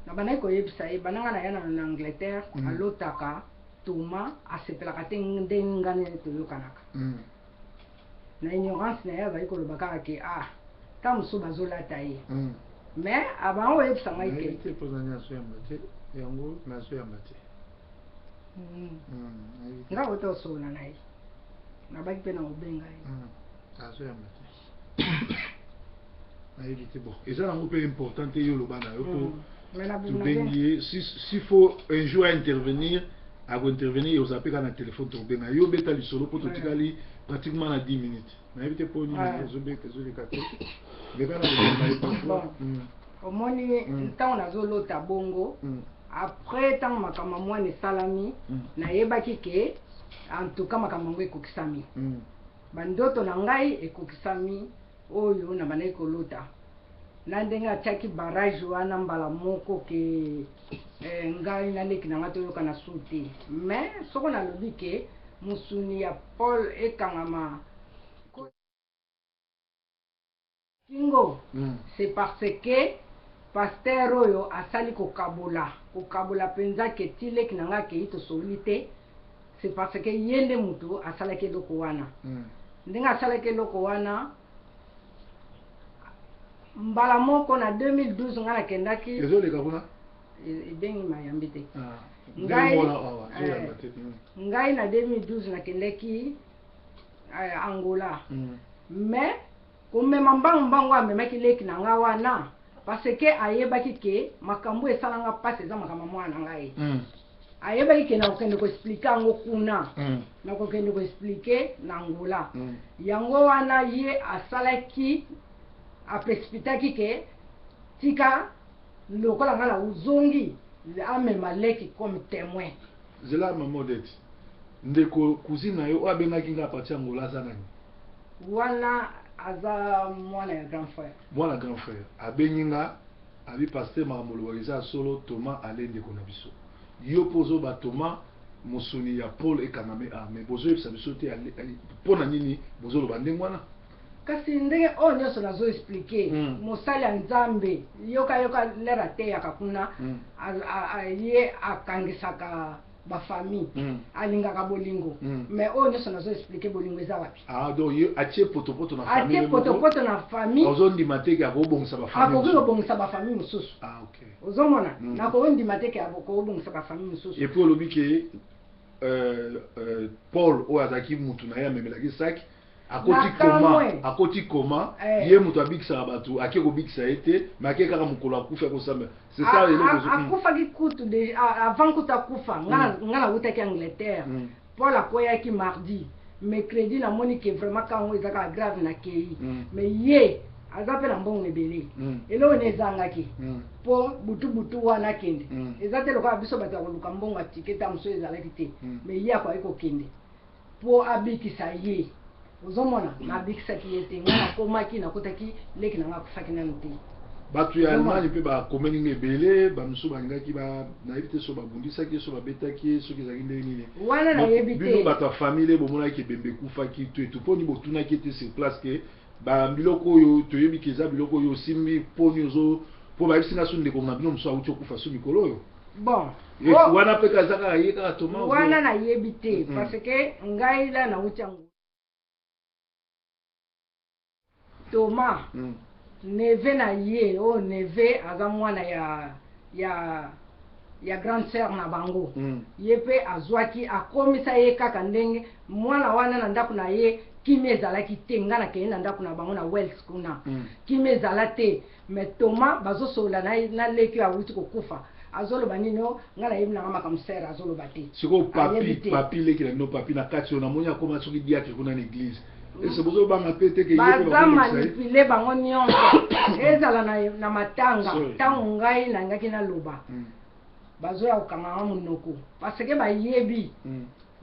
na bandaki koyebisa ye bananga na ye na Angleterre alotaka Thomas asepelaka te ndenge nga nini toyokanaka na ignorance na ye abaki koloba kaka ke ta mosusu bazolata ye mais abango oyebisa ngai ke yango nazoyamba te nga kote osola na ye nabaki mpe na kobenga ye azoyamba te nayebi te bon eza nango mpe important te yo loba na yo po tobengi ye s'il faut un jour intervenir akointervenir ozapeka na telefone tobenga yo beta lisolo po totikali pratiquement na 10 minutes nayebi te po nini ezoleka te leka na loba ye parfois omoni ntango nazolota bongo après ntango makambo mwana esalami nayebaki ke en tout cas makambo yango ekokisami bandoto na ngai ekokisami oyo na bandaki kolota na ndenge atiaki barrage wana mbala moko ke ngai na leki na ngai toyoka na su te mais soko nalobi ke mosuni ya Paul ekangama kingo c'est parce que pasteur oyo asali kokabola mpenza ke ti leki na ngai akei tosoli te c'est parce que ye nde moto asalaki eloko wana ndenge asalaki eloko wana mbala moko na 2012 ngai nakendaki ezoleka kuna ebengi mayambi te ngai na 2012 nakendaki Angola mais komema mbangu amemaki leki na ngai wana parce que ayebaki ke makambo esalanga mpasi eza makambo mwana na ngai ayebaki ke nakokende koexplike yango kuna nakokende koexplike na Angola yango wana ye asalaki aprecipitaki ke tika lokola nga na uzongi amema leki comme témoin. Zela maman Odette. Ndeko cousine yo abengaki nga parti Angola za nani? Wana aza mwana ya grand frère. Mwana grand frère. Abengi nga abi pasteur makamolobakisa solo Thomas alende ko na biso. Yo pozo ba Thomas mosuni ya Paul ekangame mais bozo yebisa biso te pona nini bozo loba ndenge wana? Kasi ndenge oyo nyonso nazo expliquer mosali ya Nzambe yoka lera te yakakuna ye akangisaka ba famille alingaka bolingo mais oyo nyonso nazo expliquer bolingo eza wapi. Donc ye atie potopoto na famille. Atie potopoto na famille. Ozondima te ke akobongisa ba famille. Akobongisa ba famille mosusu. OK. Ozomona nakondima te ke akobongisa ba famille mosusu. Et puis olobi ke Paul oyo azaki mutu na ye amemelaki saki akoti koma ye mutu abikisaka bato ake kobikisa ye te mais ake kaka mokolo akufi akosamba. C'est ça akufaki kutu avant kutu akufa nga nawutaki Angleterre. Paul akweyaki mardi mercredi namoni ke vraiment kango ezaka grave na kei mais ye aza mpe na mbongo ebele eloko ne ezangaki mpo butu wana kende eza te lokola biso bato ya koluka mbongo ya tikete ya mosusu ezalaki te mais ye akoki kokende mpo abikisa ye. Ozomona nabikisaki ye te nga nakomaki nakotaki leki nanga akufaki nano te. Bato ya Allemagne mpe bakomeli nga ebele bamisusu balingaki nayebi te so babundisaki so babetaki soki ezalaki ndenge nini wana nayebi te. Bino bato ya famille bomonaki ebembe ekufaki to etuponi botunaki ete sur place ke biloko oyo toyebi ke eza biloko oyo osimbi poni mpo bayebisi nga so ndeko na bino mosusu awuti okufa so mikolo oyo. Bon wana mpe kaza kaka ye kaka Thomas wana nayebi te parce que ngai la nawuti yango Thomas neve na ye neve aza mwana ya grande sœur na bango ye pe azwaki akomisa ye kaka ndenge mwana wana na ndako na ye kimi ezalaki te nga nakende na ndako na bango na Wales kuna kimi ezala te mais Thomas bazosola na leki oyo awuti kokufa azoloba nini nga nayebi nanga makambo sere azoloba te sikoyo papi leki na bino papi na kati oyo namoni akoma soki diatre kuna na église baza manipule bango nyonso ezala na matanga ntango ngai nangaki naloba bazoya kokanganga monoko parce que bayebi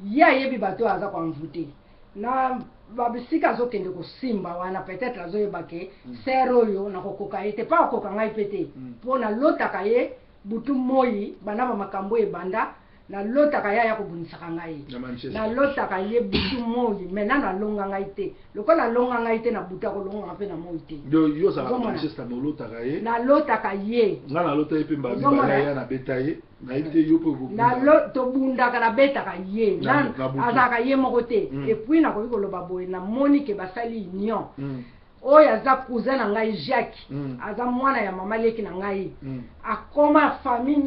ye ayebi bato oyo aza koanvute na babisika azokende kosimba wana peut-être azoyeba ke sere oyo nakokoka ye te mpa akoka ngai mpe te mpo nalotaka ye butu moi bana bamakambo ebanda nalotaka ye aya kobunisaka ngai nalotaka ye butu moi maintenant nalonga ngai te lokola nalonga ngai te na butu akolonga mpe na moi te nalotaka ye tobundaka nabetaka ye azalaka ye moko te epuis nakoki koloba boye namoni ke basali union oyo aza cousin na ngai Jacques aza mwana ya mama leki na ngai akoma famille